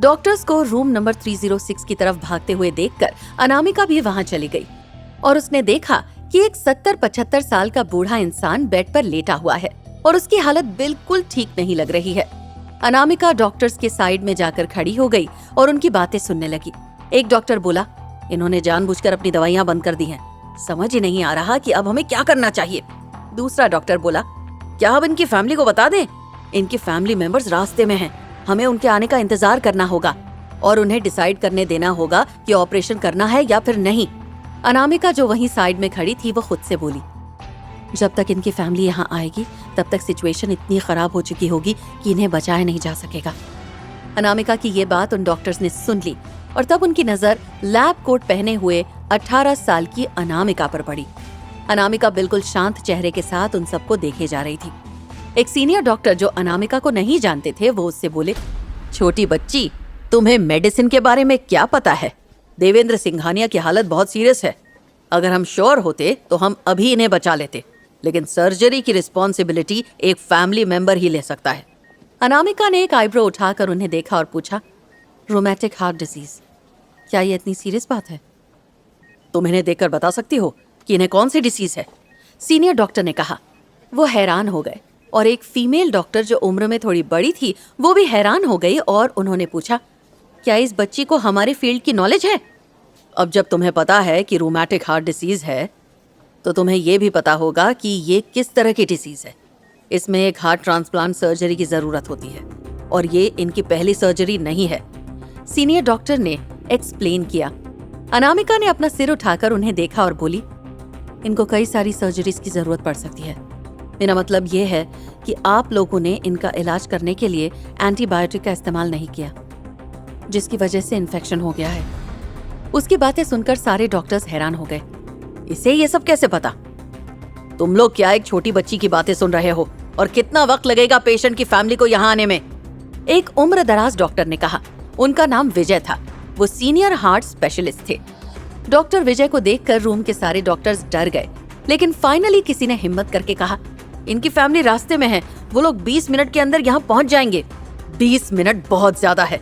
A: डॉक्टर्स को रूम नंबर 306 की तरफ भागते हुए देखकर अनामिका भी वहां चली गई और उसने देखा कि एक 70-75 साल का बूढ़ा इंसान बेड पर लेटा हुआ है और उसकी हालत बिल्कुल ठीक नहीं लग रही है। अनामिका डॉक्टर्स के साइड में जाकर खड़ी हो गई और उनकी बातें सुनने लगी। एक डॉक्टर बोला, इन्होंने जानबूझकर अपनी दवाइयां बंद कर दी हैं। समझ ही नहीं आ रहा कि अब हमें क्या करना चाहिए। दूसरा डॉक्टर बोला, क्या अब इनकी फैमिली को बता दें? इनकी फैमिली मेंबर्स रास्ते में हैं। हमें उनके आने का इंतजार करना होगा और उन्हें डिसाइड करने देना होगा कि ऑपरेशन करना है या फिर नहीं। अनामिका जो वहीं साइड में खड़ी थी वो खुद से बोली, जब तक इनकी फैमिली यहाँ आएगी तब तक सिचुएशन इतनी खराब हो चुकी होगी कि इन्हें बचाया नहीं जा सकेगा। अनामिका की ये बात उन डॉक्टर्स ने सुन ली और तब उनकी नजर लैब कोट पहने हुए 18 साल की अनामिका पर पड़ी। अनामिका बिल्कुल शांत चेहरे के साथ उन सबको देखे जा रही थी। एक सीनियर डॉक्टर जो अनामिका को नहीं जानते थे वो उससे बोले, छोटी बच्ची, तुम्हें मेडिसिन के बारे में क्या पता है? देवेंद्र सिंघानिया की हालत बहुत सीरियस है। अगर हम श्योर होते तो हम अभी इन्हें बचा लेते, लेकिन सर्जरी की रिस्पॉन्सिबिलिटी एक फैमिली मेंबर ही ले सकता है। अनामिका ने एक आईब्रो उठाकर उन्हें देखा और पूछा, रोमैटिक हार्ट डिजीज, क्या ये इतनी सीरियस बात है? तुम इन्हें देखकर बता सकती हो कि इन्हें कौन सी डिसीज है? सीनियर डॉक्टर ने कहा। वो हैरान हो गए और एक फीमेल डॉक्टर जो उम्र में थोड़ी बड़ी थी वो भी हैरान हो गई और उन्होंने पूछा, क्या इस बच्ची को हमारे फील्ड की नॉलेज है? अब जब तुम्हें पता है कि रूमैटिक हार्ट डिसीज है तो तुम्हें यह भी पता होगा कि ये किस तरह की डिसीज है। इसमें एक हार्ट ट्रांसप्लांट सर्जरी की जरूरत होती है और ये इनकी पहली सर्जरी नहीं है, सीनियर डॉक्टर ने एक्सप्लेन किया। अनामिका ने अपना सिर उठाकर उन्हें देखा और बोली, इनको कई सारी सर्जरीज की जरूरत पड़ सकती है। मेरा मतलब ये है कि आप लोगों ने इनका इलाज करने के लिए एंटीबायोटिक का इस्तेमाल नहीं किया, जिसकी वजह से इन्फेक्शन हो गया है। उसकी बातें सुनकर सारे डॉक्टर्स हैरान हो गए। इसे ये सब कैसे पता? तुम लोग क्या एक छोटी बच्ची की बातें सुन रहे हो? और कितना वक्त लगेगा पेशेंट की फैमिली को यहाँ आने में? एक उम्र दराज डॉक्टर ने कहा। उनका नाम विजय था। वो सीनियर हार्ट स्पेशलिस्ट थे। डॉक्टर विजय को देखकर रूम के सारे डॉक्टर्स डर गए, लेकिन फाइनली किसी ने हिम्मत करके कहा, इनकी फैमिली रास्ते में है, वो लोग 20 मिनट के अंदर यहाँ पहुंच जाएंगे। 20 मिनट बहुत ज्यादा है।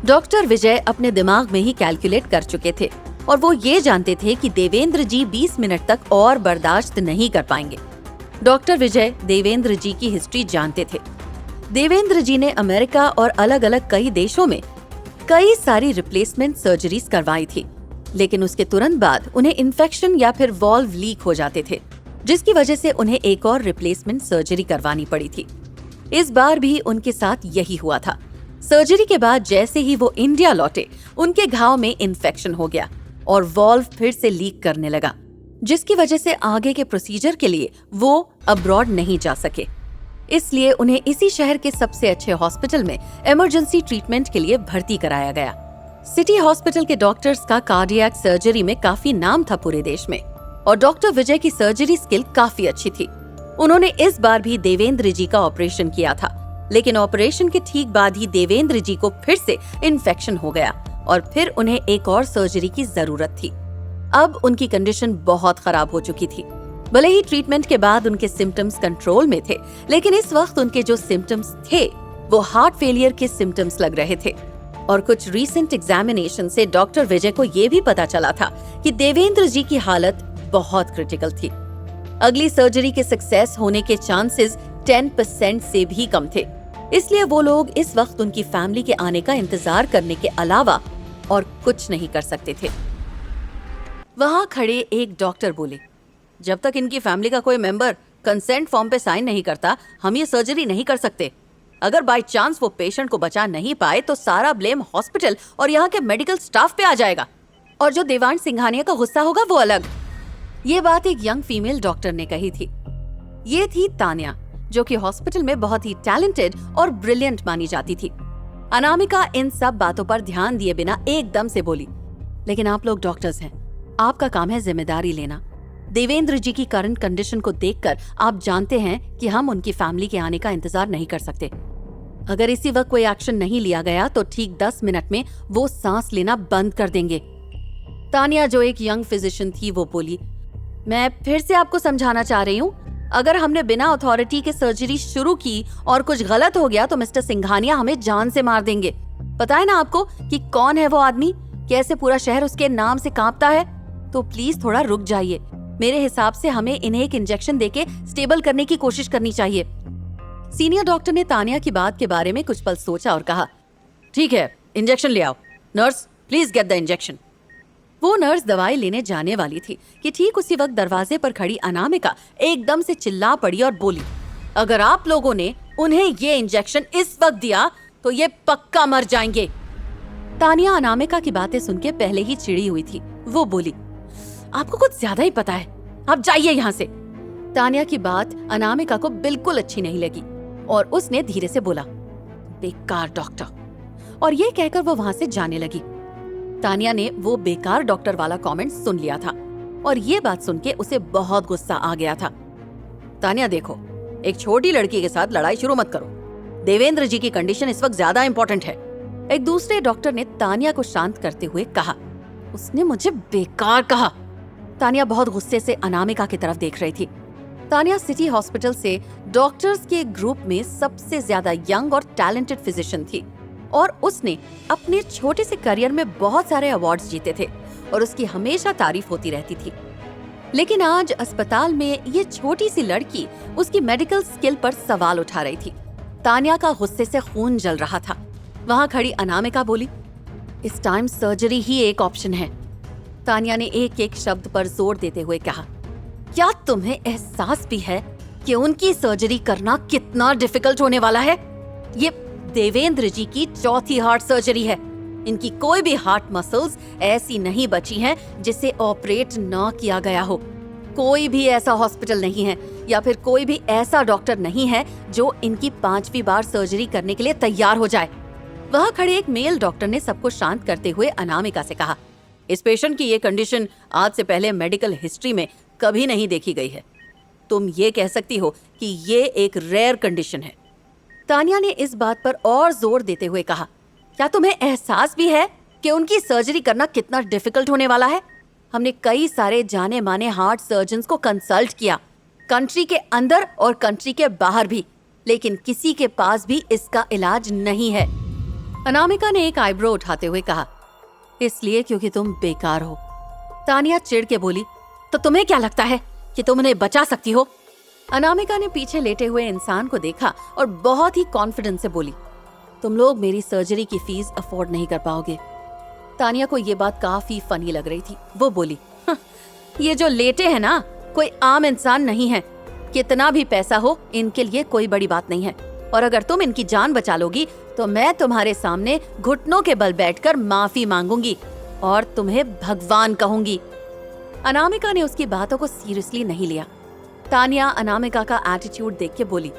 A: डॉक्टर विजय अपने दिमाग में ही कैलकुलेट कर चुके थे और वो ये जानते थे कि देवेंद्र जी 20 मिनट तक और बर्दाश्त नहीं कर पाएंगे। डॉक्टर विजय देवेंद्र जी की हिस्ट्री जानते थे। देवेंद्र जी ने अमेरिका और अलग अलग कई देशों में कई सारी रिप्लेसमेंट सर्जरीज करवाई थी, लेकिन उसके तुरंत बाद उन्हें इन्फेक्शन या फिर वॉल्व लीक हो जाते थे, जिसकी वजह से उन्हें एक और रिप्लेसमेंट सर्जरी करवानी पड़ी थी। इस बार भी उनके साथ यही हुआ था। सर्जरी के बाद जैसे ही वो इंडिया लौटे, उनके घाव में इन्फेक्शन हो गया और वॉल्व फिर से लीक करने लगा, जिसकी वजह से आगे के प्रोसीजर के लिए वो अब्रॉड नहीं जा सके। इसलिए उन्हें इसी शहर के सबसे अच्छे हॉस्पिटल में इमरजेंसी ट्रीटमेंट के लिए भर्ती कराया गया। सिटी हॉस्पिटल के डॉक्टर्स का कार्डियक सर्जरी में काफी नाम था पूरे देश में और डॉक्टर विजय की सर्जरी स्किल काफी अच्छी थी। उन्होंने इस बार भी देवेंद्र जी का ऑपरेशन किया था, लेकिन ऑपरेशन के ठीक बाद ही देवेंद्र जी को फिर से इन्फेक्शन हो गया और फिर उन्हें एक और सर्जरी की जरूरत थी। अब उनकी कंडीशन बहुत खराब हो चुकी थी। भले ही ट्रीटमेंट के बाद उनके सिम्टम्स कंट्रोल में थे, लेकिन इस वक्त उनके जो सिम्टम्स थे वो हार्ट फेलियर के सिम्टम्स लग रहे थे और कुछ रीसेंट एग्जामिनेशन से डॉक्टर विजय को ये भी पता चला था कि देवेंद्र जी की हालत बहुत क्रिटिकल थी। अगली सर्जरी के सक्सेस होने के चांसेस 10% से भी कम थे। इसलिए वो लोग इस वक्त उनकी फैमिली के आने का इंतजार करने के अलावा और कुछ नहीं कर सकते थे। वहां खड़े एक डॉक्टर बोले, जब तक इनकी फैमिली का कोई मेंबर कंसेंट फॉर्म पे साइन नहीं करता, हम ये सर्जरी नहीं कर सकते। अगर बाय चांस वो पेशेंट को बचा नहीं पाए तो सारा ब्लेम हॉस्पिटल और यहाँ के मेडिकल स्टाफ पे आ जाएगा, और जो देवांश सिंघानिया का गुस्सा होगा वो अलग। ये बात एक यंग फीमेल डॉक्टर ने कही थी। ये थी तान्या, जो कि हॉस्पिटल में बहुत ही टैलेंटेड और ब्रिलियंट मानी जाती थी। अनामिका इन सब बातों पर ध्यान दिए बिना एकदम से बोली, लेकिन आप लोग डॉक्टर्स हैं, आपका काम है जिम्मेदारी लेना। देवेंद्र जी की करंट कंडीशन को देखकर आप जानते हैं कि हम उनकी फैमिली के आने का इंतजार नहीं कर सकते। अगर इसी वक्त कोई एक्शन नहीं लिया गया तो ठीक 10 मिनट में वो सांस लेना बंद कर देंगे। तानिया, जो एक यंग फिजिशियन थी, वो बोली, मैं फिर से आपको समझाना चाह रही हूँ, अगर हमने बिना अथॉरिटी के सर्जरी शुरू की और कुछ गलत हो गया तो मिस्टर सिंघानिया हमें जान से मार देंगे। पता है ना आपको कि कौन है वो आदमी, कैसे पूरा शहर उसके नाम से कांपता है। तो प्लीज थोड़ा रुक जाइए। मेरे हिसाब से हमें इन्हें एक इंजेक्शन देके स्टेबल करने की कोशिश करनी चाहिए। सीनियर डॉक्टर ने तानिया की बात के बारे में कुछ पल सोचा और कहा, ठीक है, इंजेक्शन ले आओ। Nurse, please get the injection. वो नर्स दवाई लेने जाने वाली थी कि ठीक उसी वक्त दरवाजे पर खड़ी अनामिका एकदम से चिल्ला पड़ी और बोली, अगर आप लोगों ने उन्हें ये इंजेक्शन इस वक्त दिया तो ये पक्का मर जाएंगे। तानिया अनामिका की बातें सुन के पहले ही चिड़ी हुई थी। वो बोली, आपको कुछ ज्यादा ही पता है, आप जाइए यहाँ से। तानिया की बात अनामिका को बिल्कुल अच्छी नहीं लगी और उसने धीरे से बोला, बेकार डॉक्टर, और ये कहकर वो वहां से जाने लगी। तानिया ने वो बेकार डॉक्टर वाला कमेंट सुन लिया था और ये बात सुन के उसे बहुत गुस्सा आ गया था। तानिया, देखो, एक छोटी लड़की के साथ लड़ाई शुरू मत करो। देवेंद्र जी की कंडीशन इस वक्त ज्यादा इंपॉर्टेंट है। एक दूसरे डॉक्टर ने तानिया को शांत करते हुए कहा, उसने मुझे बेकार कहा। तानिया बहुत गुस्से से अनामिका की तरफ देख रही थी। तानिया सिटी हॉस्पिटल से डॉक्टर्स के ग्रुप में सबसे ज्यादा यंग और टैलेंटेड फिजिशियन थी और उसने अपने छोटे से करियर में बहुत सारे अवार्ड्स जीते थे और उसकी हमेशा तारीफ होती रहती थी। लेकिन आज अस्पताल में ये छोटी सी लड़की उसकी मेडिकल स्किल पर सवाल उठा रही थी। तानिया का गुस्से से खून जल रहा था। वहां खड़ी अनामिका बोली, इस टाइम सर्जरी ही एक ऑप्शन है। तानिया ने एक एक शब्द पर जोर देते हुए कहा, क्या तुम्हें एहसास भी है कि उनकी सर्जरी करना कितना डिफिकल्ट होने वाला है? ये देवेंद्र जी की चौथी हार्ट सर्जरी है। इनकी कोई भी हार्ट मसल्स ऐसी नहीं बची हैं जिसे ऑपरेट ना किया गया हो। कोई भी ऐसा हॉस्पिटल नहीं है या फिर कोई भी ऐसा डॉक्टर नहीं है जो इनकी 5वीं बार सर्जरी करने के लिए तैयार हो जाए। वहां खड़े एक मेल डॉक्टर ने सबको शांत करते हुए अनामिका से कहा, इस पेशेंट की ये कंडीशन आज से पहले मेडिकल हिस्ट्री में कभी नहीं देखी गई है। तुम ये कह सकती हो कि ये एक रेयर कंडीशन है। तानिया ने इस बात पर और जोर देते हुए कहा, क्या तुम्हें एहसास भी है कि उनकी सर्जरी करना कितना डिफिकल्ट होने वाला है? हमने कई सारे जाने माने हार्ट सर्जन्स को कंसल्ट किया, कंट्री के अंदर और कंट्री के बाहर भी, लेकिन किसी के पास भी इसका इलाज नहीं है। अनामिका ने एक आईब्रो उठाते हुए कहा, इसलिए क्योंकि तुम बेकार हो। तानिया चिढ़ के बोली, तो तुम्हें क्या लगता है कि तुम उन्हें बचा सकती हो? अनामिका ने पीछे लेटे हुए इंसान को देखा और बहुत ही कॉन्फिडेंस से बोली, तुम लोग मेरी सर्जरी की फीस अफोर्ड नहीं कर पाओगे। तानिया को ये बात काफी फनी लग रही थी। वो बोली, ये जो लेटे हैं ना, कोई आम इंसान नहीं है। कितना भी पैसा हो, इनके लिए कोई बड़ी बात नहीं है। और अगर तुम इनकी जान बचा लोगी तो मैं तुम्हारे सामने घुटनों के बल बैठकर माफी मांगूंगी और तुम्हें भगवान कहूंगी। अनामिका ने उसकी बातों को सीरियसली नहीं लिया। तानिया अनामिका का एटीट्यूड देख के बोली,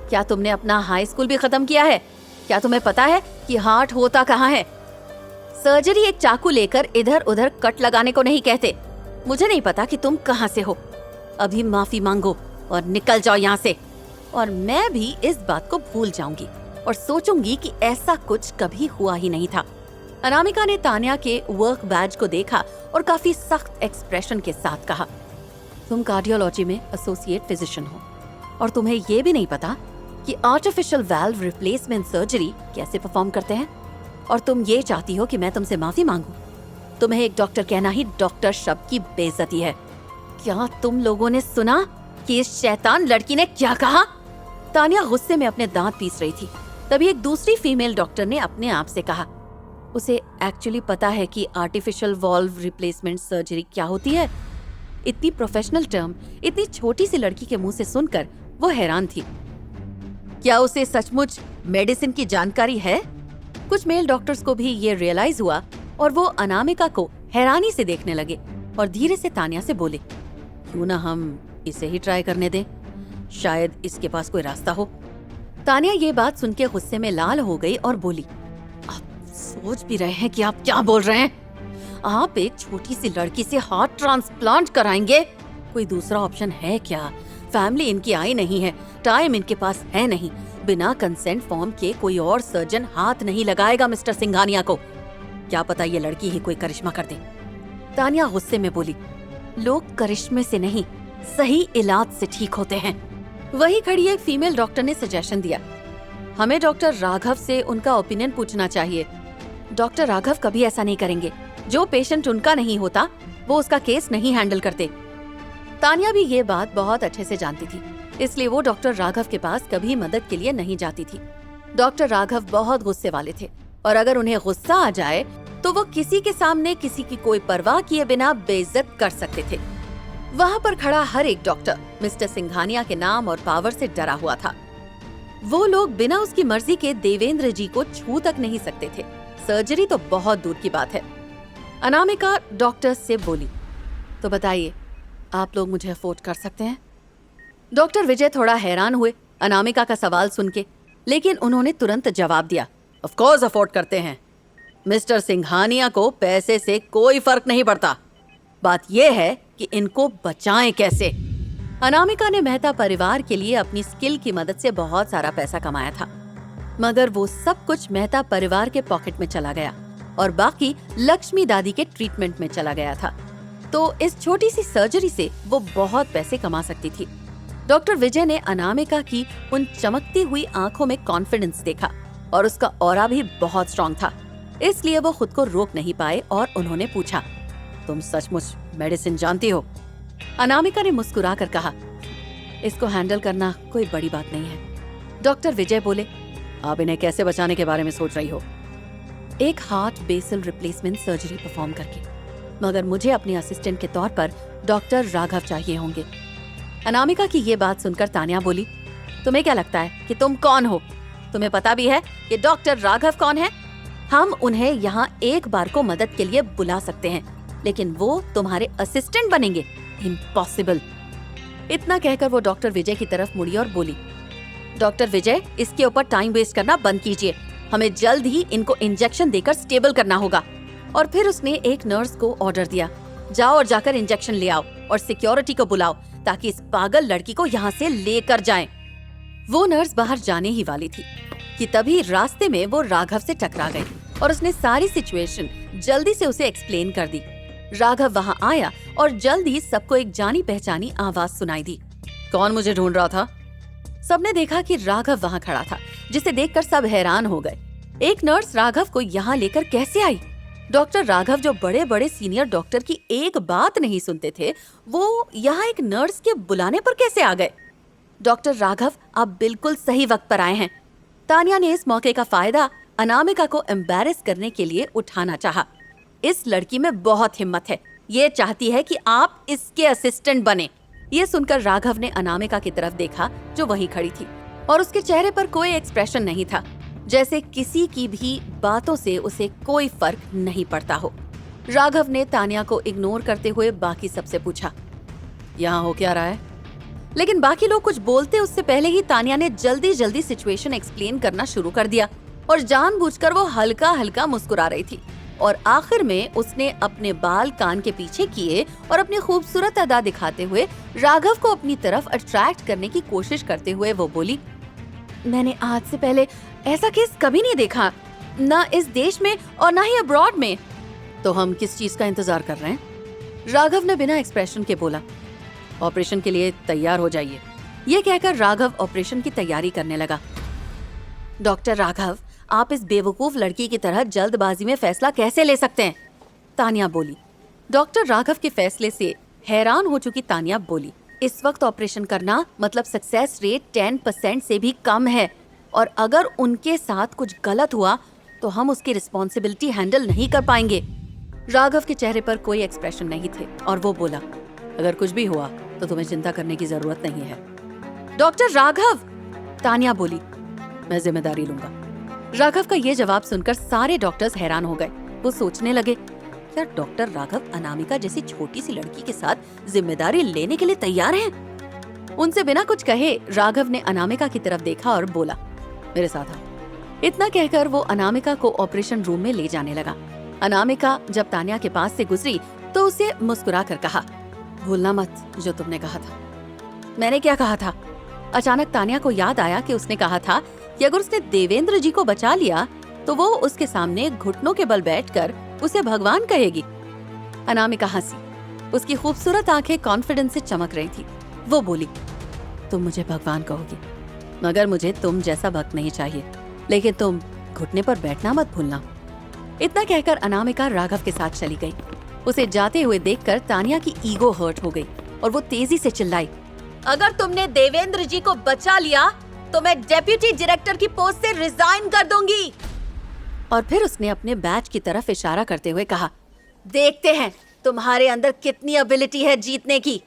A: क्या तुमने अपना हाई स्कूल भी खत्म किया है? क्या तुम्हें पता है कि हार्ट होता कहाँ है? सर्जरी एक चाकू लेकर इधर उधर कट लगाने को नहीं कहते। मुझे नहीं पता कि तुम कहाँ से हो। अभी माफी मांगो और निकल जाओ यहाँ से, और मैं भी इस बात को भूल जाऊंगी और सोचूंगी कि ऐसा कुछ कभी हुआ ही नहीं था। अनामिका ने तानिया के वर्क बैज को देखा और काफी सख्त एक्सप्रेशन के साथ कहा, तुम कार्डियोलॉजी में एसोसिएट फिजिशियन हो और तुम्हें ये भी नहीं पता कि आर्टिफिशियल वाल्व रिप्लेसमेंट सर्जरी कैसे परफॉर्म करते हैं, और तुम ये चाहती हो कि मैं तुमसे माफी मांगू। तुम्हें एक डॉक्टर कहना ही डॉक्टर शब्द की बेइज्जती है। क्या तुम लोगों ने सुना कि इस शैतान लड़की ने क्या कहा? तानिया गुस्से में अपने दांत पीस रही थी। तभी एक दूसरी फीमेल डॉक्टर ने अपने आप से कहा, उसे एक्चुअली पता है कि आर्टिफिशियल वॉल्व रिप्लेसमेंट सर्जरी क्या होती है। इतनी प्रोफेशनल टर्म इतनी छोटी सी लड़की के मुंह से सुनकर वो हैरान थी। क्या उसे सचमुच मेडिसिन की जानकारी है? कुछ मेल डॉक्टर्स को भी ये रियलाइज हुआ और वो अनामिका को हैरानी से देखने लगे और धीरे से तानिया से बोले, क्यों ना हम इसे ही ट्राई करने दें, शायद इसके पास कोई रास्ता हो। तानिया ये बात सुन के गुस्से में लाल हो गई और बोली, आप सोच भी रहे हैं कि आप क्या बोल रहे हैं? आप एक छोटी सी लड़की से हार्ट ट्रांसप्लांट कराएंगे? कोई दूसरा ऑप्शन है क्या? फैमिली इनकी आई नहीं है, टाइम इनके पास है नहीं। बिना कंसेंट फॉर्म के कोई और सर्जन हाथ नहीं लगाएगा मिस्टर सिंघानिया को। क्या पता ये लड़की ही कोई करिश्मा कर दे। तानिया गुस्से में बोली, लोग करिश्मे से नहीं सही इलाज से ठीक होते हैं। वही खड़ी एक फीमेल डॉक्टर ने सजेशन दिया, हमें डॉक्टर राघव से उनका ओपिनियन पूछना चाहिए। डॉक्टर राघव कभी ऐसा नहीं करेंगे। जो पेशेंट उनका नहीं होता वो उसका केस नहीं हैंडल करते। तानिया भी ये बात बहुत अच्छे से जानती थी, इसलिए वो डॉक्टर राघव के पास कभी मदद के लिए नहीं जाती थी। डॉक्टर राघव बहुत गुस्से वाले थे और अगर उन्हें गुस्सा आ जाए तो वो किसी के सामने किसी की कोई परवाह किए बिना बेइज्जत कर सकते थे। वहाँ पर खड़ा हर एक डॉक्टर मिस्टर सिंघानिया के नाम और पावर से डरा हुआ था। वो लोग बिना उसकी मर्जी के देवेंद्र जी को छू तक नहीं सकते थे। सर्जरी तो बहुत दूर की बात है। अनामिका डॉक्टर से बोली, तो बताइए आप लोग मुझे अफोर्ड कर सकते हैं? डॉक्टर विजय थोड़ा हैरान हुए अनामिका का सवाल सुन के, लेकिन उन्होंने तुरंत जवाब दिया, ऑफ कोर्स अफोर्ड करते हैं। मिस्टर सिंघानिया को पैसे से कोई फर्क नहीं पड़ता। बात यह है कि इनको बचाएं कैसे। अनामिका ने मेहता परिवार के लिए अपनी स्किल की मदद से बहुत सारा पैसा कमाया था, मगर वो सब कुछ मेहता परिवार के पॉकेट में चला गया और बाकी लक्ष्मी दादी के ट्रीटमेंट में चला गया था। तो इस छोटी सी सर्जरी से वो बहुत पैसे कमा सकती थी। डॉक्टर विजय ने अनामिका की उन चमकती हुई आंखों में कॉन्फिडेंस देखा और उसका ऑरा भी बहुत स्ट्रॉन्ग था, इसलिए वो खुद को रोक नहीं पाए और उन्होंने पूछा, तुम सचमुच मेडिसिन जानती हो? अनामिका ने मुस्कुराकर कहा, इसको हैंडल करना कोई बड़ी बात नहीं है। डॉक्टर विजय बोले, आप इन्हें कैसे बचाने के बारे में सोच रही हो? एक हार्ट बेसल रिप्लेसमेंट सर्जरी परफॉर्म करके, मगर मुझे अपने असिस्टेंट के तौर पर डॉक्टर राघव चाहिए होंगे। अनामिका की ये बात सुनकर तानिया बोली, तुम्हें क्या लगता है कि तुम कौन हो? तुम्हें पता भी है कि डॉक्टर राघव कौन है? हम उन्हें यहाँ एक बार को मदद के लिए बुला सकते हैं, लेकिन वो तुम्हारे असिस्टेंट बनेंगे? इम्पॉसिबल। इतना कहकर वो डॉक्टर विजय की तरफ मुड़ी और बोली, डॉक्टर विजय, इसके ऊपर टाइम वेस्ट करना बंद कीजिए। हमें जल्द ही इनको इंजेक्शन देकर स्टेबल करना होगा। और फिर उसने एक नर्स को ऑर्डर दिया, जाओ और जाकर इंजेक्शन ले आओ और सिक्योरिटी को बुलाओ ताकि इस पागल लड़की को यहाँ से लेकर जाएं। वो नर्स बाहर जाने ही वाली थी कि तभी रास्ते में वो राघव से टकरा गई और उसने सारी सिचुएशन जल्दी से उसे एक्सप्लेन कर दी। राघव वहाँ आया और जल्द ही सबको एक जानी पहचानी आवाज सुनाई दी, कौन मुझे ढूंढ रहा था? सबने देखा कि राघव वहाँ खड़ा था, जिसे देखकर सब हैरान हो गए। एक नर्स राघव को यहाँ लेकर कैसे आई? डॉक्टर राघव जो बड़े बड़े सीनियर डॉक्टर की एक बात नहीं सुनते थे, वो यहाँ एक नर्स के बुलाने पर कैसे आ गए? डॉक्टर राघव, आप बिल्कुल सही वक्त पर आए हैं। तानिया ने इस मौके का फायदा अनामिका को एम्बैरेस करने के लिए उठाना चाहा। इस लड़की में बहुत हिम्मत है, ये चाहती है कि आप इसके असिस्टेंट बने। ये सुनकर राघव ने अनामिका की तरफ देखा जो वहीं खड़ी थी और उसके चेहरे पर कोई एक्सप्रेशन नहीं था, जैसे किसी की भी बातों से उसे कोई फर्क नहीं पड़ता हो। राघव ने तानिया को इग्नोर करते हुए बाकी सबसे पूछा, यहाँ हो क्या रहा है? लेकिन बाकी लोग कुछ बोलते उससे पहले ही तानिया ने जल्दी जल्दी सिचुएशन एक्सप्लेन करना शुरू कर दिया और जानबूझकर वो हल्का हल्का मुस्कुरा रही थी। और आखिर में उसने अपने बाल कान के पीछे किए और अपनी खूबसूरत अदा दिखाते हुए राघव को अपनी तरफ अट्रैक्ट करने की कोशिश करते हुए वो बोली, मैंने आज से पहले ऐसा केस कभी नहीं देखा, ना इस देश में और ना ही अब्रॉड में। तो हम किस चीज का इंतजार कर रहे हैं? राघव ने बिना एक्सप्रेशन के बोला, ऑपरेशन के लिए तैयार हो जाइए। ये कहकर राघव ऑपरेशन की तैयारी करने लगा। डॉक्टर राघव, आप इस बेवकूफ लड़की की तरह जल्दबाजी में फैसला कैसे ले सकते हैं? तानिया बोली। डॉक्टर राघव के फैसले से हैरान हो चुकी तानिया बोली, इस वक्त ऑपरेशन करना मतलब सक्सेस रेट 10% से भी कम है, और अगर उनके साथ कुछ गलत हुआ तो हम उसकी रिस्पॉन्सिबिलिटी हैंडल नहीं कर पाएंगे। राघव के चेहरे पर कोई एक्सप्रेशन नहीं थे और वो बोला, अगर कुछ भी हुआ तो तुम्हें चिंता करने की जरूरत नहीं है। डॉक्टर राघव, तानिया बोली, मैं जिम्मेदारी लूंगा। राघव का ये जवाब सुनकर सारे डॉक्टर्स हैरान हो गए। वो सोचने लगे, क्या डॉक्टर राघव अनामिका जैसी छोटी सी लड़की के साथ जिम्मेदारी लेने के लिए तैयार हैं? उनसे बिना कुछ कहे राघव ने अनामिका की तरफ देखा और बोला, मेरे साथ आओ। इतना कहकर वो अनामिका को ऑपरेशन रूम में ले जाने लगा। अनामिका जब तानिया के पास से गुजरी तो उसे मुस्कुरा कर कहा, भूलना मत जो तुमने कहा था। मैंने क्या कहा था? अचानक तानिया को याद आया कि उसने कहा था कि अगर उसने देवेंद्र जी को बचा लिया तो वो उसके सामने घुटनों के बल बैठकर उसे भगवान कहेगी। अनामिका हंसी। उसकी खूबसूरत आंखें कॉन्फिडेंस से चमक रही थी। वो बोली, तुम मुझे भगवान कहोगी, मगर मुझे तुम जैसा भक्त नहीं चाहिए, लेकिन तुम घुटने पर बैठना मत भूलना। इतना कहकर अनामिका राघव के साथ चली गई। उसे जाते हुए देखकर तानिया की ईगो हर्ट हो गई और वो तेजी से चिल्लाई, अगर तुमने देवेंद्र जी को बचा लिया तो मैं डेप्यूटी डायरेक्टर की पोस्ट से रिजाइन कर दूंगी। और फिर उसने अपने बैच की तरफ इशारा करते हुए कहा, देखते हैं तुम्हारे अंदर कितनी एबिलिटी है जीतने की।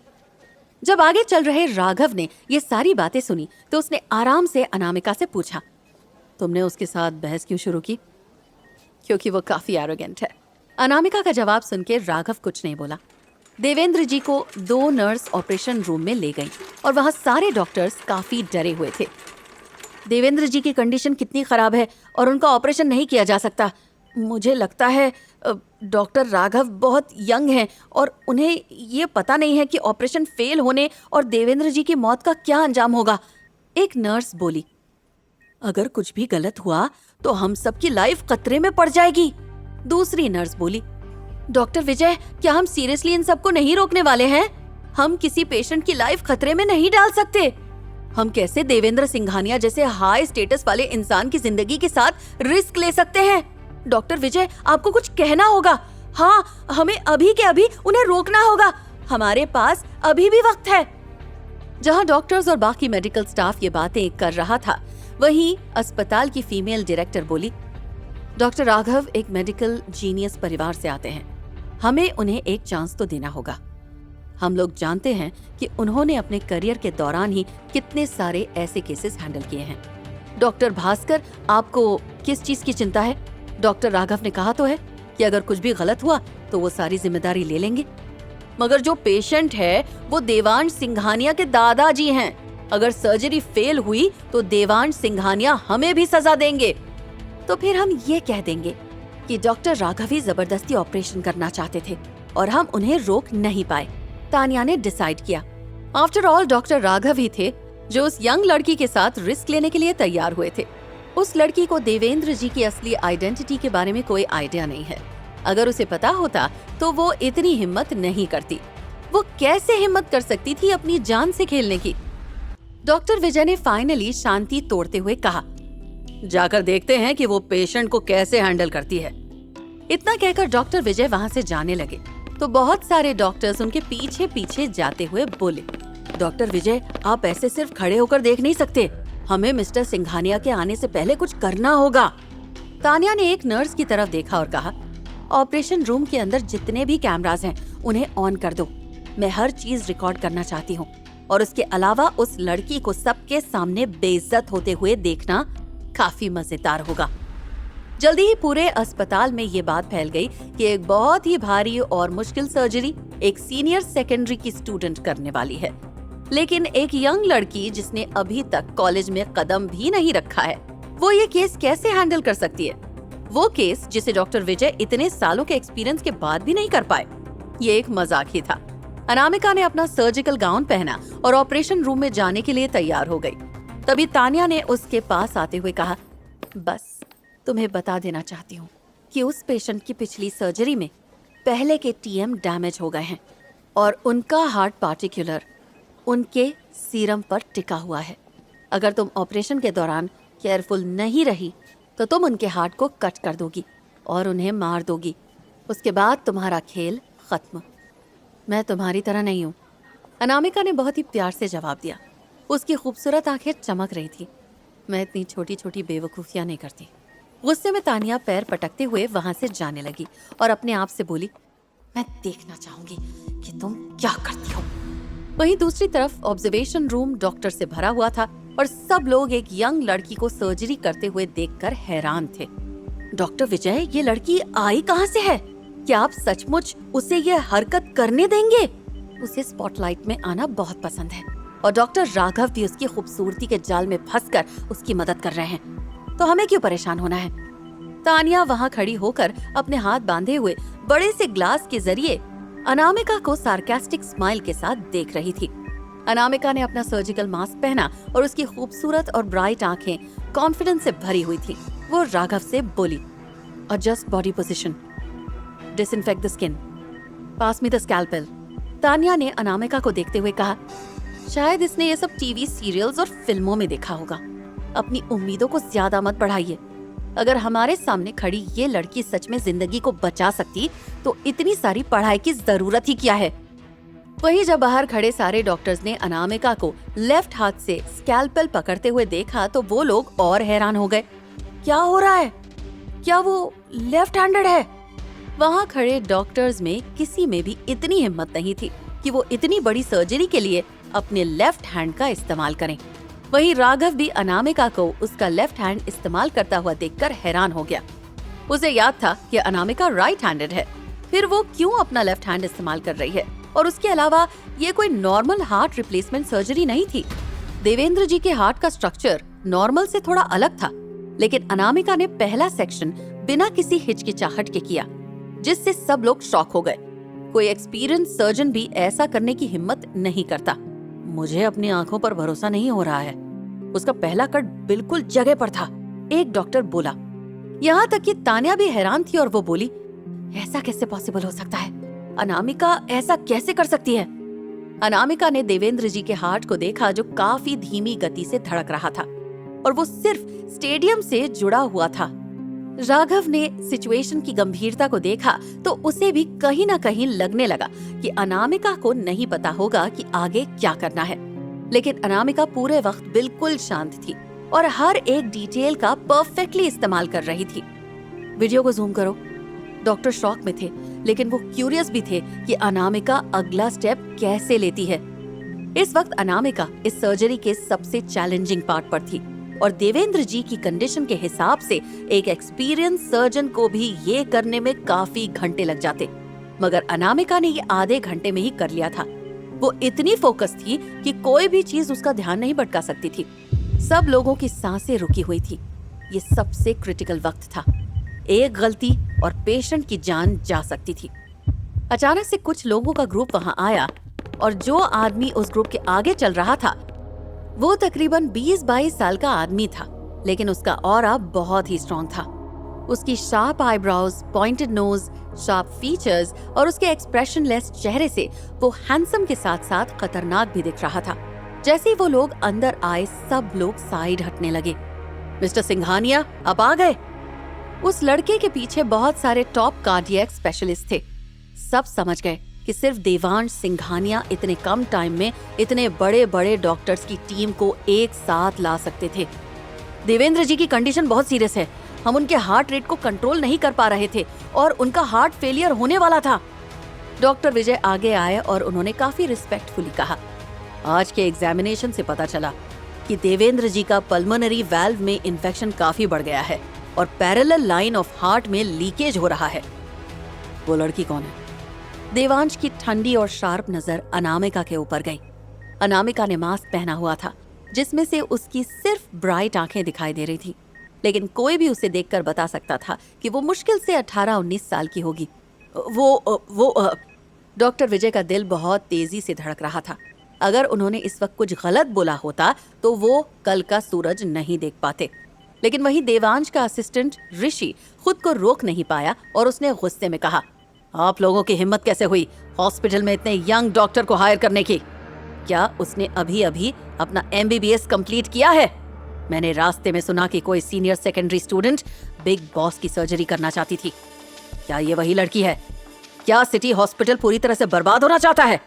A: जब आगे चल रहे राघव ने ये सारी बातें सुनी तो उसने आराम से अनामिका से पूछा, तुमने उसके साथ बहस क्यों शुरू की? क्योंकि वो काफी एरोगेंट है। अनामिका का जवाब सुनकर राघव कुछ नहीं बोला। देवेंद्र जी को 2 नर्स ऑपरेशन रूम में ले गई और वहां सारे डॉक्टर्स काफी डरे हुए थे। देवेंद्र जी की कंडीशन कितनी खराब है और उनका ऑपरेशन नहीं किया जा सकता। मुझे लगता है डॉक्टर राघव बहुत यंग हैं और उन्हें ये पता नहीं है कि ऑपरेशन फेल होने और देवेंद्र जी की मौत का क्या अंजाम होगा। एक नर्स बोली, अगर कुछ भी गलत हुआ तो हम सबकी लाइफ खतरे में पड़ जाएगी। दूसरी नर्स बोली, डॉक्टर विजय, क्या हम सीरियसली इन सबको नहीं रोकने वाले हैं? हम किसी पेशेंट की लाइफ खतरे में नहीं डाल सकते। हम कैसे देवेंद्र सिंघानिया जैसे हाई स्टेटस वाले इंसान की जिंदगी के साथ रिस्क ले सकते हैं? डॉक्टर विजय, आपको कुछ कहना होगा। हाँ, हमें अभी के अभी उन्हें रोकना होगा। हमारे पास अभी भी वक्त है। जहाँ डॉक्टर्स और बाकी मेडिकल स्टाफ ये बातें कर रहा था, वहीं अस्पताल की फीमेल डायरेक्टर बोली, डॉक्टर राघव एक मेडिकल जीनियस परिवार से आते हैं, हमें उन्हें एक चांस तो देना होगा। हम लोग जानते हैं कि उन्होंने अपने करियर के दौरान ही कितने सारे ऐसे केसेस हैंडल किए हैं। डॉक्टर भास्कर, आपको किस चीज की चिंता है? डॉक्टर राघव ने कहा तो है कि अगर कुछ भी गलत हुआ तो वो सारी जिम्मेदारी ले लेंगे, मगर जो पेशेंट है वो देवांश सिंघानिया के दादाजी हैं। अगर सर्जरी फेल हुई तो देवांश सिंघानिया हमें भी सजा देंगे। तो फिर हम ये कह देंगे कि डॉक्टर राघव ही जबरदस्ती ऑपरेशन करना चाहते थे और हम उन्हें रोक नहीं पाए। तानिया ने डिसाइड किया। आफ्टर ऑल डॉक्टर राघव ही थे जो उस यंग लड़की के साथ रिस्क लेने के लिए तैयार हुए थे। उस लड़की को देवेंद्र जी की असली आइडेंटिटी के बारे में कोई आइडिया नहीं है। अगर उसे पता होता तो वो इतनी हिम्मत नहीं करती। वो कैसे हिम्मत कर सकती थी अपनी जान से खेलने की? डॉक्टर विजय ने फाइनली शांति तोड़ते हुए कहा, जाकर देखते हैं कि वो पेशेंट को कैसे हैंडल करती है। इतना कहकर डॉक्टर विजय वहां से जाने लगे तो बहुत सारे डॉक्टर्स उनके पीछे पीछे जाते हुए बोले, डॉक्टर विजय, आप ऐसे सिर्फ खड़े होकर देख नहीं सकते, हमें मिस्टर सिंघानिया के आने से पहले कुछ करना होगा। तानिया ने एक नर्स की तरफ देखा और कहा, ऑपरेशन रूम के अंदर जितने भी कैमरास हैं उन्हें ऑन कर दो। मैं हर चीज रिकॉर्ड करना चाहती हूँ और उसके अलावा उस लड़की को सबके सामने बेइज्जत होते हुए देखना काफी मजेदार होगा। जल्दी ही पूरे अस्पताल में ये बात फैल गई कि एक बहुत ही भारी और मुश्किल सर्जरी एक सीनियर सेकेंडरी की स्टूडेंट करने वाली है। लेकिन एक यंग लड़की जिसने अभी तक कॉलेज में कदम भी नहीं रखा है, वो ये केस कैसे हैंडल कर सकती है? वो केस जिसे डॉक्टर विजय इतने सालों के एक्सपीरियंस के बाद भी नहीं कर पाए। ये एक मजाक ही था। अनामिका ने अपना सर्जिकल गाउन पहना और ऑपरेशन रूम में जाने के लिए तैयार हो गई। तभी तानिया ने उसके पास आते हुए कहा, बस तुम्हें बता देना चाहती हूँ कि उस पेशेंट की पिछली सर्जरी में पहले के टीएम डैमेज हो गए हैं और उनका हार्ट पार्टिकुलर उनके सीरम पर टिका हुआ है। अगर तुम ऑपरेशन के दौरान केयरफुल नहीं रही तो तुम उनके हार्ट को कट कर दोगी और उन्हें मार दोगी। उसके बाद तुम्हारा खेल खत्म। मैं तुम्हारी तरह नहीं हूँ, अनामिका ने बहुत ही प्यार से जवाब दिया। उसकी खूबसूरत आंखें चमक रही थी। मैं इतनी छोटी छोटी बेवकूफ़ियाँ नहीं करती। गुस्से में तानिया पैर पटकते हुए वहां से जाने लगी और अपने आप से बोली, मैं देखना चाहूंगी कि तुम क्या करती हो। वहीं दूसरी तरफ ऑब्जर्वेशन रूम डॉक्टर से भरा हुआ था और सब लोग एक यंग लड़की को सर्जरी करते हुए देखकर हैरान थे। डॉक्टर विजय, ये लड़की आई कहाँ से है? क्या आप सचमुच उसे ये हरकत करने देंगे? उसे स्पॉटलाइट में आना बहुत पसंद है और डॉक्टर राघव भी उसकी खूबसूरती के जाल में फंसकर उसकी मदद कर रहे हैं, तो हमें क्यों परेशान होना है? तानिया वहाँ खड़ी होकर अपने हाथ बांधे हुए बड़े से ग्लास के जरिए अनामिका को सार्कास्टिक स्माइल के साथ देख रही थी। अनामिका ने अपना सर्जिकल मास्क पहना और उसकी खूबसूरत और ब्राइट आंखें कॉन्फिडेंस से भरी हुई थी। वो राघव से बोली, adjust body position, disinfect the skin, pass me the scalpel. Tania ने अनामिका को देखते हुए कहा, शायद इसने ये सब टीवी सीरियल्स और फिल्मों में देखा होगा। अपनी उम्मीदों को ज्यादा मत बढ़ाइए। अगर हमारे सामने खड़ी ये लड़की सच में जिंदगी को बचा सकती तो इतनी सारी पढ़ाई की जरूरत ही क्या है। वहीं जब बाहर खड़े सारे डॉक्टर्स ने अनामिका को लेफ्ट हाथ से स्कैल्पेल पकड़ते हुए देखा तो वो लोग और हैरान हो गए। क्या हो रहा है? क्या वो लेफ्ट हैंडेड है? वहाँ खड़े डॉक्टर्स में किसी में भी इतनी हिम्मत नहीं थी कि वो इतनी बड़ी सर्जरी के लिए अपने लेफ्ट हैंड का इस्तेमाल करें। वहीं राघव भी अनामिका को उसका लेफ्ट हैंड इस्तेमाल करता हुआ देखकर हैरान हो गया। उसे याद था कि अनामिका राइट हैंडेड है, फिर वो क्यों अपना लेफ्ट हैंड इस्तेमाल कर रही है? और उसके अलावा ये कोई नॉर्मल हार्ट रिप्लेसमेंट सर्जरी नहीं थी। देवेंद्र जी के हार्ट का स्ट्रक्चर नॉर्मल से थोड़ा अलग था, लेकिन अनामिका ने पहला सेक्शन बिना किसी हिचकिचाहट के किया, जिससे सब लोग शॉक हो गए। कोई एक्सपीरियंस सर्जन भी ऐसा करने की हिम्मत नहीं करता। मुझे अपनी आंखों पर भरोसा नहीं हो रहा है। उसका पहला कट बिल्कुल जगह पर था, एक डॉक्टर बोला। यहाँ तक कि तानिया भी हैरान थी और वो बोली, ऐसा कैसे पॉसिबल हो सकता है? अनामिका ऐसा कैसे कर सकती है? अनामिका ने देवेंद्र जी के हार्ट को देखा जो काफी धीमी गति से धड़क रहा था और वो सिर्फ स्टेडियम से जुड़ा हुआ था। राघव ने सिचुएशन की गंभीरता को देखा तो उसे भी कहीं ना कहीं लगने लगा कि अनामिका को नहीं पता होगा कि आगे क्या करना है। लेकिन अनामिका पूरे वक्त बिल्कुल शांत थी और हर एक डिटेल का परफेक्टली इस्तेमाल कर रही थी। वीडियो को जूम करो। डॉक्टर शॉक में थे, लेकिन वो क्यूरियस भी थे कि अनामिका अगला स्टेप कैसे लेती है। इस वक्त अनामिका इस सर्जरी के सबसे चैलेंजिंग पार्ट पर थी और देवेंद्र जी की कंडीशन के हिसाब से एक एक्सपीरियंस सर्जन को भी ये करने में काफी घंटे लग जाते, मगर अनामिका ने ये आधे घंटे में ही कर लिया था। वो इतनी फोकस थी कि कोई भी चीज उसका ध्यान नहीं भटका सकती थी। सब लोगों की सांसें रुकी हुई थी। ये सबसे क्रिटिकल वक्त था। एक गलती और पेशेंट की जान जा सकती थी। अचानक से कुछ लोगों का ग्रुप वहां आया और जो आदमी उस ग्रुप के आगे चल रहा था वो तकरीबन 20-22 साल का आदमी था, लेकिन उसका ऑरा बहुत ही स्ट्रॉन्ग था। उसकी sharp eyebrows, pointed nose, sharp features और उसके एक्सप्रेशनलेस चेहरे से वो हैंडसम के साथ साथ खतरनाक भी दिख रहा था। जैसे ही वो लोग अंदर आए सब लोग साइड हटने लगे। मिस्टर सिंघानिया, आप आ गए। उस लड़के के पीछे बहुत सारे टॉप कार्डियक स्पेशलिस्ट थे। सब समझ गए कि सिर्फ देवांश सिंघानिया इतने कम टाइम में इतने बड़े बड़े डॉक्टर्स की टीम को एक साथ ला सकते थे। देवेंद्र जी की कंडीशन बहुत सीरियस है। हम उनके हार्ट रेट को कंट्रोल नहीं कर पा रहे थे और उनका हार्ट फेलियर होने वाला था। डॉक्टर विजय आगे आए और उन्होंने काफी रिस्पेक्टफुली कहा, आज के एग्जामिनेशन से पता चला कि देवेंद्र जी का पल्मोनरी वाल्व में इन्फेक्शन काफी बढ़ गया है और पैरेलल लाइन ऑफ हार्ट में लीकेज हो रहा है। वो लड़की कौन है? देवांश की ठंडी और शार्प नजर अनामिका के ऊपर गई। अनामिका ने मास्क पहना हुआ था जिसमें से उसकी सिर्फ ब्राइट आंखें दिखाई दे रही थी, लेकिन कोई भी उसे देखकर बता सकता था कि वो मुश्किल से 18-19 साल की होगी। वो डॉक्टर विजय का दिल बहुत तेजी से धड़क रहा था। अगर उन्होंने इस वक्त कुछ गलत बोला होता तो वो कल का सूरज नहीं देख पाते। लेकिन वहीं देवांश का असिस्टेंट ऋषि खुद को रोक नहीं पाया और उसने गुस्से में कहा, आप लोगों की हिम्मत कैसे हुई हॉस्पिटल में इतने यंग डॉक्टर को हायर करने की? क्या उसने अभी अभी अपना MBBS कंप्लीट किया है? मैंने रास्ते में सुना कि कोई senior secondary student big boss की सर्जरी करना चाहती थी। क्या ये वही लड़की है? क्या सिटी हॉस्पिटल पूरी तरह से बर्बाद होना चाहता है?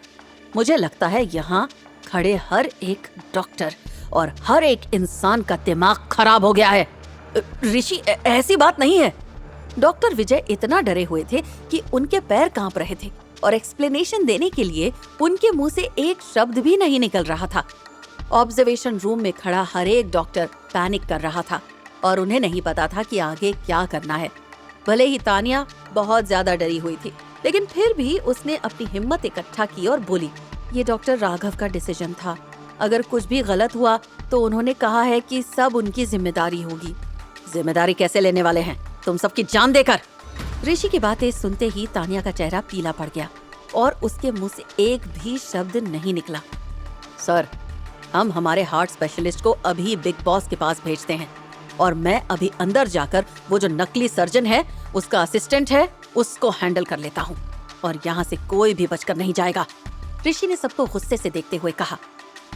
A: मुझे लगता है यहाँ खड़े हर एक डॉक्टर और हर एक इंसान का दिमाग खराब हो गया है। ऋषि, ऐसी बात नहीं है। डॉक्टर विजय इतना डरे हुए थे कि उनके पैर कांप रहे थे और एक्सप्लेनेशन देने के लिए उनके मुंह से एक शब्द भी नहीं निकल रहा था। ऑब्जर्वेशन रूम में खड़ा हर एक डॉक्टर पैनिक कर रहा था और उन्हें नहीं पता था कि आगे क्या करना है। भले ही तानिया बहुत ज्यादा डरी हुई थी, लेकिन फिर भी उसने अपनी हिम्मत इकट्ठा की और बोली, ये डॉक्टर राघव का डिसीजन था। अगर कुछ भी गलत हुआ तो उन्होंने कहा है कि सब उनकी जिम्मेदारी होगी। जिम्मेदारी कैसे लेने वाले हैं तुम सबकी जान देकर? ऋषि की बातें सुनते ही तानिया का चेहरा पीला पड़ गया और उसके मुंह से एक भी शब्द नहीं निकला। सर, हम हमारे हार्ट स्पेशलिस्ट को अभी बिग बॉस के पास भेजते हैं और मैं अभी अंदर जाकर वो जो नकली सर्जन है, उसका असिस्टेंट है, उसको हैंडल कर लेता हूँ और यहाँ से कोई भी बचकर नहीं जाएगा। ऋषि ने सबको गुस्से से देखते हुए कहा,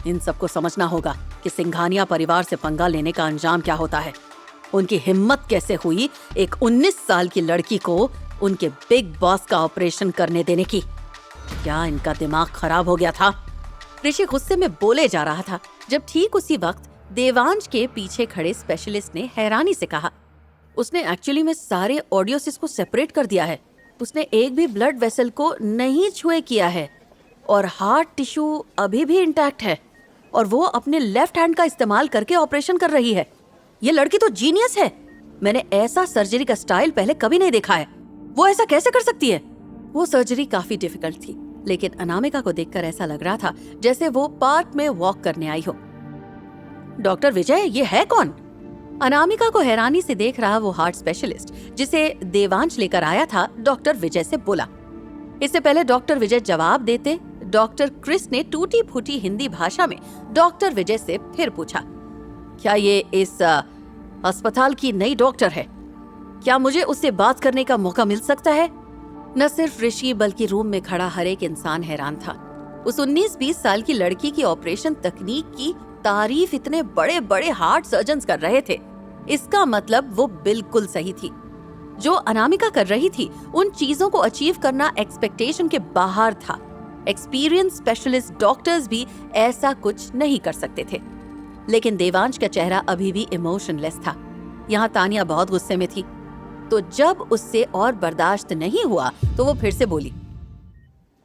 A: इन सबको समझना होगा कि सिंघानिया परिवार से पंगा लेने का अंजाम क्या होता है। उनकी हिम्मत कैसे हुई एक 19 साल की लड़की को उनके बिग बॉस का ऑपरेशन करने देने की? क्या इनका दिमाग खराब हो गया था? ऋषि गुस्से में बोले जा रहा था जब ठीक उसी वक्त देवांश के पीछे खड़े स्पेशलिस्ट ने हैरानी से कहा, उसने एक्चुअली में सारे ऑडियोसिस को सेपरेट कर दिया है। उसने एक भी ब्लड वेसल को नहीं छुए किया है और हार्ट टिश्यू अभी भी इंटैक्ट है और वो अपने लेफ्ट हैंड का इस्तेमाल करके ऑपरेशन कर रही है। ये लड़की तो जीनियस है। मैंने ऐसा सर्जरी का स्टाइल पहले कभी नहीं देखा है। वो ऐसा कैसे कर सकती है? वो सर्जरी काफी डिफिकल्ट थी, लेकिन अनामिका को देखकर ऐसा लग रहा था जैसे वो पार्क में वॉक करने आई हो। डॉक्टर विजय, ये है कौन? अनामिका को हैरानी से देख रहा वो हार्ट स्पेशलिस्ट जिसे देवांश लेकर आया था, डॉक्टर विजय से बोला। इससे पहले डॉक्टर विजय जवाब देते, डॉक्टर क्रिस ने टूटी फूटी हिंदी भाषा में डॉक्टर विजय से फिर पूछा, क्या ये इस अस्पताल की नई डॉक्टर है? क्या मुझे उससे बात करने का मौका मिल सकता है? न सिर्फ ऋषि बल्कि रूम में खड़ा हर एक इंसान हैरान था। उस 19-20 साल की लड़की की ऑपरेशन तकनीक की तारीफ इतने बड़े बड़े हार्ट सर्जन्स कर रहे थे। इसका मतलब वो बिल्कुल सही थी। जो अनामिका कर रही थी उन चीजों को अचीव करना एक्सपेक्टेशन के बाहर था। एक्सपीरियंस स्पेशलिस्ट डॉक्टर्स भी ऐसा कुछ नहीं कर सकते थे। लेकिन देवांश का चेहरा अभी भी इमोशनलेस था। यहाँ तानिया बहुत गुस्से में थी, तो जब उससे और बर्दाश्त नहीं हुआ तो वो फिर से बोली,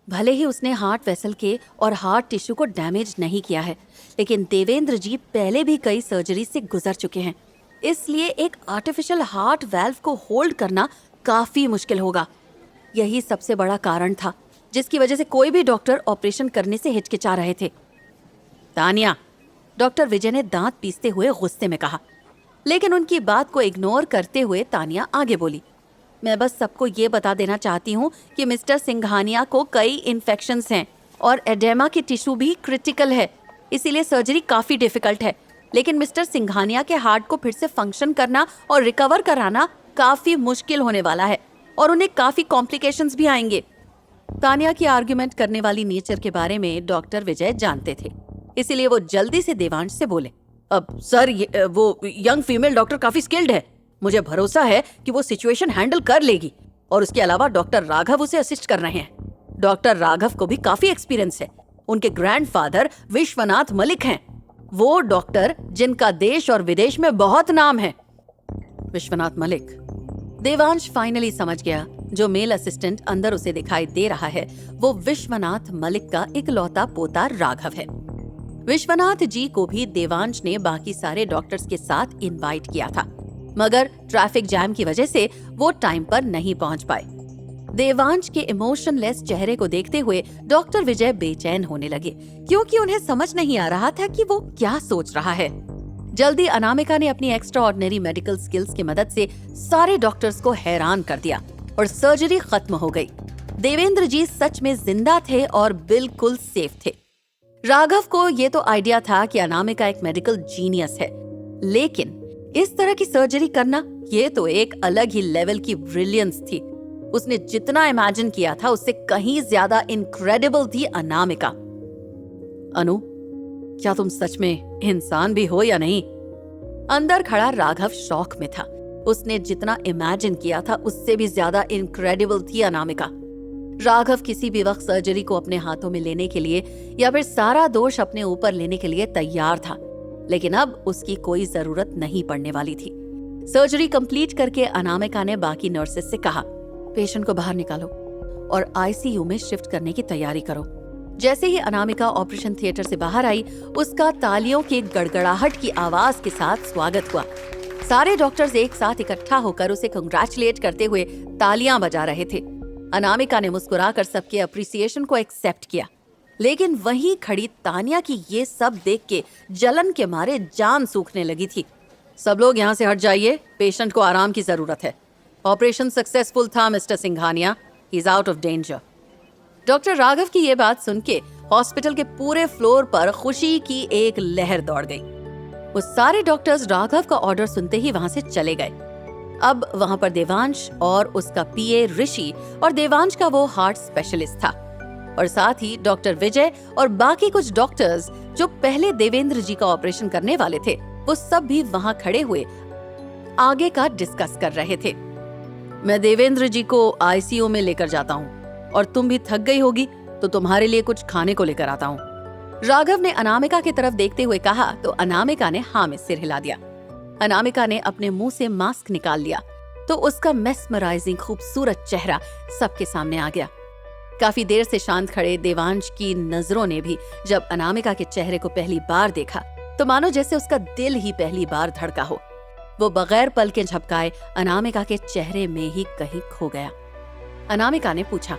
A: भले ही उसने हार्ट वेसल के और हार्ट टिश्यू को डैमेज नहीं किया है, लेकिन देवेंद्र जी पहले भी कई सर्जरी से गुजर चुके हैं, इसलिए एक आर्टिफिशियल हार्ट वाल्व को होल्ड करना काफी मुश्किल होगा। यही सबसे बड़ा कारण था जिसकी वजह से कोई भी डॉक्टर ऑपरेशन करने से हिचकिचा रहे थे। तानिया, डॉक्टर विजय ने दांत पीसते हुए गुस्से में कहा, लेकिन उनकी बात को इग्नोर करते हुए तानिया आगे बोली, मैं बस सबको ये बता देना चाहती हूँ कि मिस्टर सिंघानिया को कई इन्फेक्शंस हैं और एडेमा की टिश्यू भी क्रिटिकल है, इसीलिए सर्जरी काफी डिफिकल्ट है। लेकिन मिस्टर सिंघानिया के हार्ट को फिर से फंक्शन करना और रिकवर कराना काफी मुश्किल होने वाला है और उन्हें काफी कॉम्प्लिकेशंस भी आएंगे। तानिया की आर्ग्यूमेंट करने वाली नेचर के बारे में डॉक्टर विजय जानते थे, इसीलिए वो जल्दी से देवांश से बोले, अब सर वो यंग फीमेल डॉक्टर काफी स्किल्ड है, मुझे भरोसा है कि वो सिचुएशन हैंडल कर लेगी और उसके अलावा डॉक्टर राघव उसे असिस्ट कर रहे हैं। डॉक्टर राघव को भी काफी एक्सपीरियंस है, उनके ग्रैंडफादर विश्वनाथ मलिक हैं, वो डॉक्टर जिनका देश और विदेश में बहुत नाम है। विश्वनाथ मलिक? देवांश फाइनली समझ गया जो मेल असिस्टेंट अंदर उसे दिखाई दे रहा है वो विश्वनाथ मलिक का इकलौता पोता राघव है। विश्वनाथ जी को भी देवांश ने बाकी सारे डॉक्टर्स के साथ इनवाइट किया था, मगर ट्रैफिक जैम की वजह से वो टाइम पर नहीं पहुंच पाए। देवांश के इमोशनलेस चेहरे को देखते हुए डॉक्टर विजय बेचैन होने लगे, क्योंकि उन्हें समझ नहीं आ रहा था कि वो क्या सोच रहा है। जल्दी अनामिका ने अपनी एक्स्ट्रा ऑर्डिनरी मेडिकल स्किल्स की मदद से सारे डॉक्टर्स को हैरान कर दिया और सर्जरी खत्म हो गई। देवेंद्र जी सच में जिंदा थे और बिल्कुल सेफ थे। राघव को ये तो आइडिया था कि अनामिका एक मेडिकल जीनियस है, लेकिन इस तरह की सर्जरी करना ये तो एक अलग ही लेवल की ब्रिलियंस थी। उसने जितना इमेजिन किया था उससे कहीं ज्यादा इनक्रेडिबल थी अनामिका। अनु, क्या तुम सच में इंसान भी हो या नहीं? अंदर खड़ा राघव शॉक में था। उसने जितना इमेजिन किया था उससे भी ज्यादा इनक्रेडिबल थी अनामिका। राघव किसी भी वक्त सर्जरी को अपने हाथों में लेने के लिए या फिर सारा दोष अपने ऊपर लेने के लिए तैयार था, लेकिन अब उसकी कोई जरूरत नहीं पड़ने वाली थी। सर्जरी कंप्लीट करके अनामिका ने बाकी नर्सेस से कहा, पेशेंट को बाहर निकालो और आईसीयू में शिफ्ट करने की तैयारी करो। जैसे ही अनामिका ऑपरेशन थिएटर से बाहर आई, उसका तालियों की गड़गड़ाहट की आवाज के साथ स्वागत हुआ। सारे डॉक्टर्स एक साथ इकट्ठा होकर उसे कंग्रेचुलेट करते हुए तालियां बजा रहे थे। अनामिका ने मुस्कुराकर सबके अप्रिसिएशन को एक्सेप्ट किया, लेकिन वहीं खड़ी तानिया की ये सब देख के जलन के मारे जान सूखने लगी थी। सब लोग यहाँ से हट जाइए, पेशेंट को आराम की जरूरत है। ऑपरेशन सक्सेसफुल था mister Singhania, he is out of danger. Doctor Raghav की ये बात सुन के हॉस्पिटल के पूरे फ्लोर पर खुशी की एक लहर दौड़ गई। वो सारे डॉक्टर्स राघव का ऑर्डर सुनते ही वहां से चले गए। अब वहां पर देवांश और उसका पीए ऋषि और देवांश का वो हार्ट स्पेशलिस्ट था, और साथ ही डॉक्टर विजय और बाकी कुछ डॉक्टर्स जो पहले देवेंद्र जी का ऑपरेशन करने वाले थे, वो सब भी वहां खड़े हुए आगे का डिस्कस कर रहे थे। मैं देवेंद्र जी को आईसीयू में लेकर जाता हूँ, और तुम भी थक गई होगी तो तुम्हारे लिए कुछ खाने को लेकर आता हूँ। राघव ने अनामिका की तरफ देखते हुए कहा तो अनामिका ने हाँ में सिर हिला दिया। अनामिका ने अपने मुंह से मास्क निकाल लिया तो उसका मेस्मराइजिंग खूबसूरत चेहरा सबके सामने आ गया। काफी देर से शांत खड़े देवांश की नजरों ने भी जब अनामिका के चेहरे को पहली बार देखा तो मानो जैसे उसका दिल ही पहली बार धड़का हो। वो बगैर पल के झपकाए अनामिका के चेहरे में ही कहीं खो गया। अनामिका ने पूछा,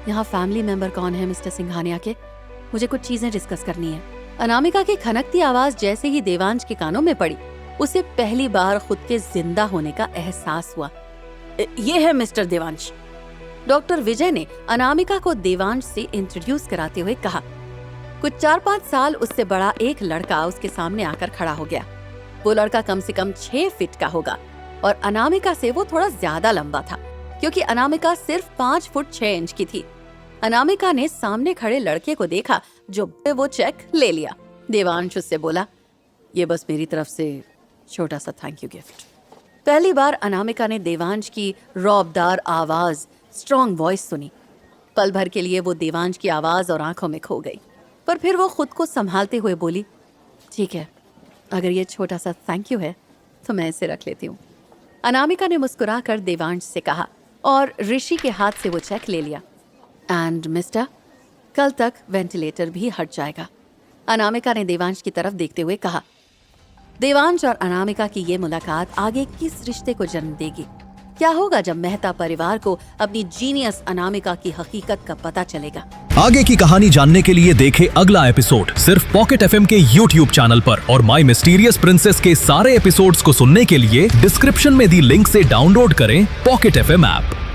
A: यहाँ फैमिली मेंबर कौन है मिस्टर सिंघानिया के? मुझे कुछ चीजें डिस्कस करनी है। अनामिका की खनकती आवाज जैसे ही देवांश के कानों में पड़ी, उसे पहली बार खुद के जिंदा होने का एहसास हुआ। ये है मिस्टर देवांश। डॉक्टर विजय ने अनामिका को देवांश से इंट्रोड्यूस कराते हुए कहा। कुछ 4-5 साल उससे बड़ा एक लड़का उसके सामने आकर खड़ा हो गया। वो लड़का कम से कम 6 फीट का होगा और अनामिका से वो थोड़ा ज्यादा लंबा था, क्योंकि अनामिका सिर्फ 5 फुट 6 इंच की थी। अनामिका ने सामने खड़े लड़के को देखा जो वो चेक ले लिया। देवांश उससे बोला, ये बस मेरी तरफ से छोटा सा थैंक यू गिफ्ट। पहली बार अनामिका ने देवांश की रौबदार आवाज, स्ट्रॉन्ग वॉइस सुनी। पल भर के लिए वो देवांश की आवाज और आंखों में खो गई, पर फिर वो खुद को संभालते हुए बोली, ठीक है, अगर ये छोटा सा थैंक यू है तो मैं इसे रख लेती हूँ। अनामिका ने मुस्कुराकर देवांश से कहा और ऋषि के हाथ से वो चेक ले लिया। एंड मिस्टर, कल तक वेंटिलेटर भी हट जाएगा। अनामिका ने देवांश की तरफ देखते हुए कहा। देवांश और अनामिका की ये मुलाकात आगे किस रिश्ते को जन्म देगी? क्या होगा जब मेहता परिवार को अपनी जीनियस अनामिका की हकीकत का पता चलेगा?
B: आगे की कहानी जानने के लिए देखें अगला एपिसोड सिर्फ पॉकेट एफएम के YouTube चैनल पर, और माई मिस्टीरियस प्रिंसेस के सारे एपिसोड्स को सुनने के लिए डिस्क्रिप्शन में दी लिंक से डाउनलोड करें पॉकेट एफएम ऐप।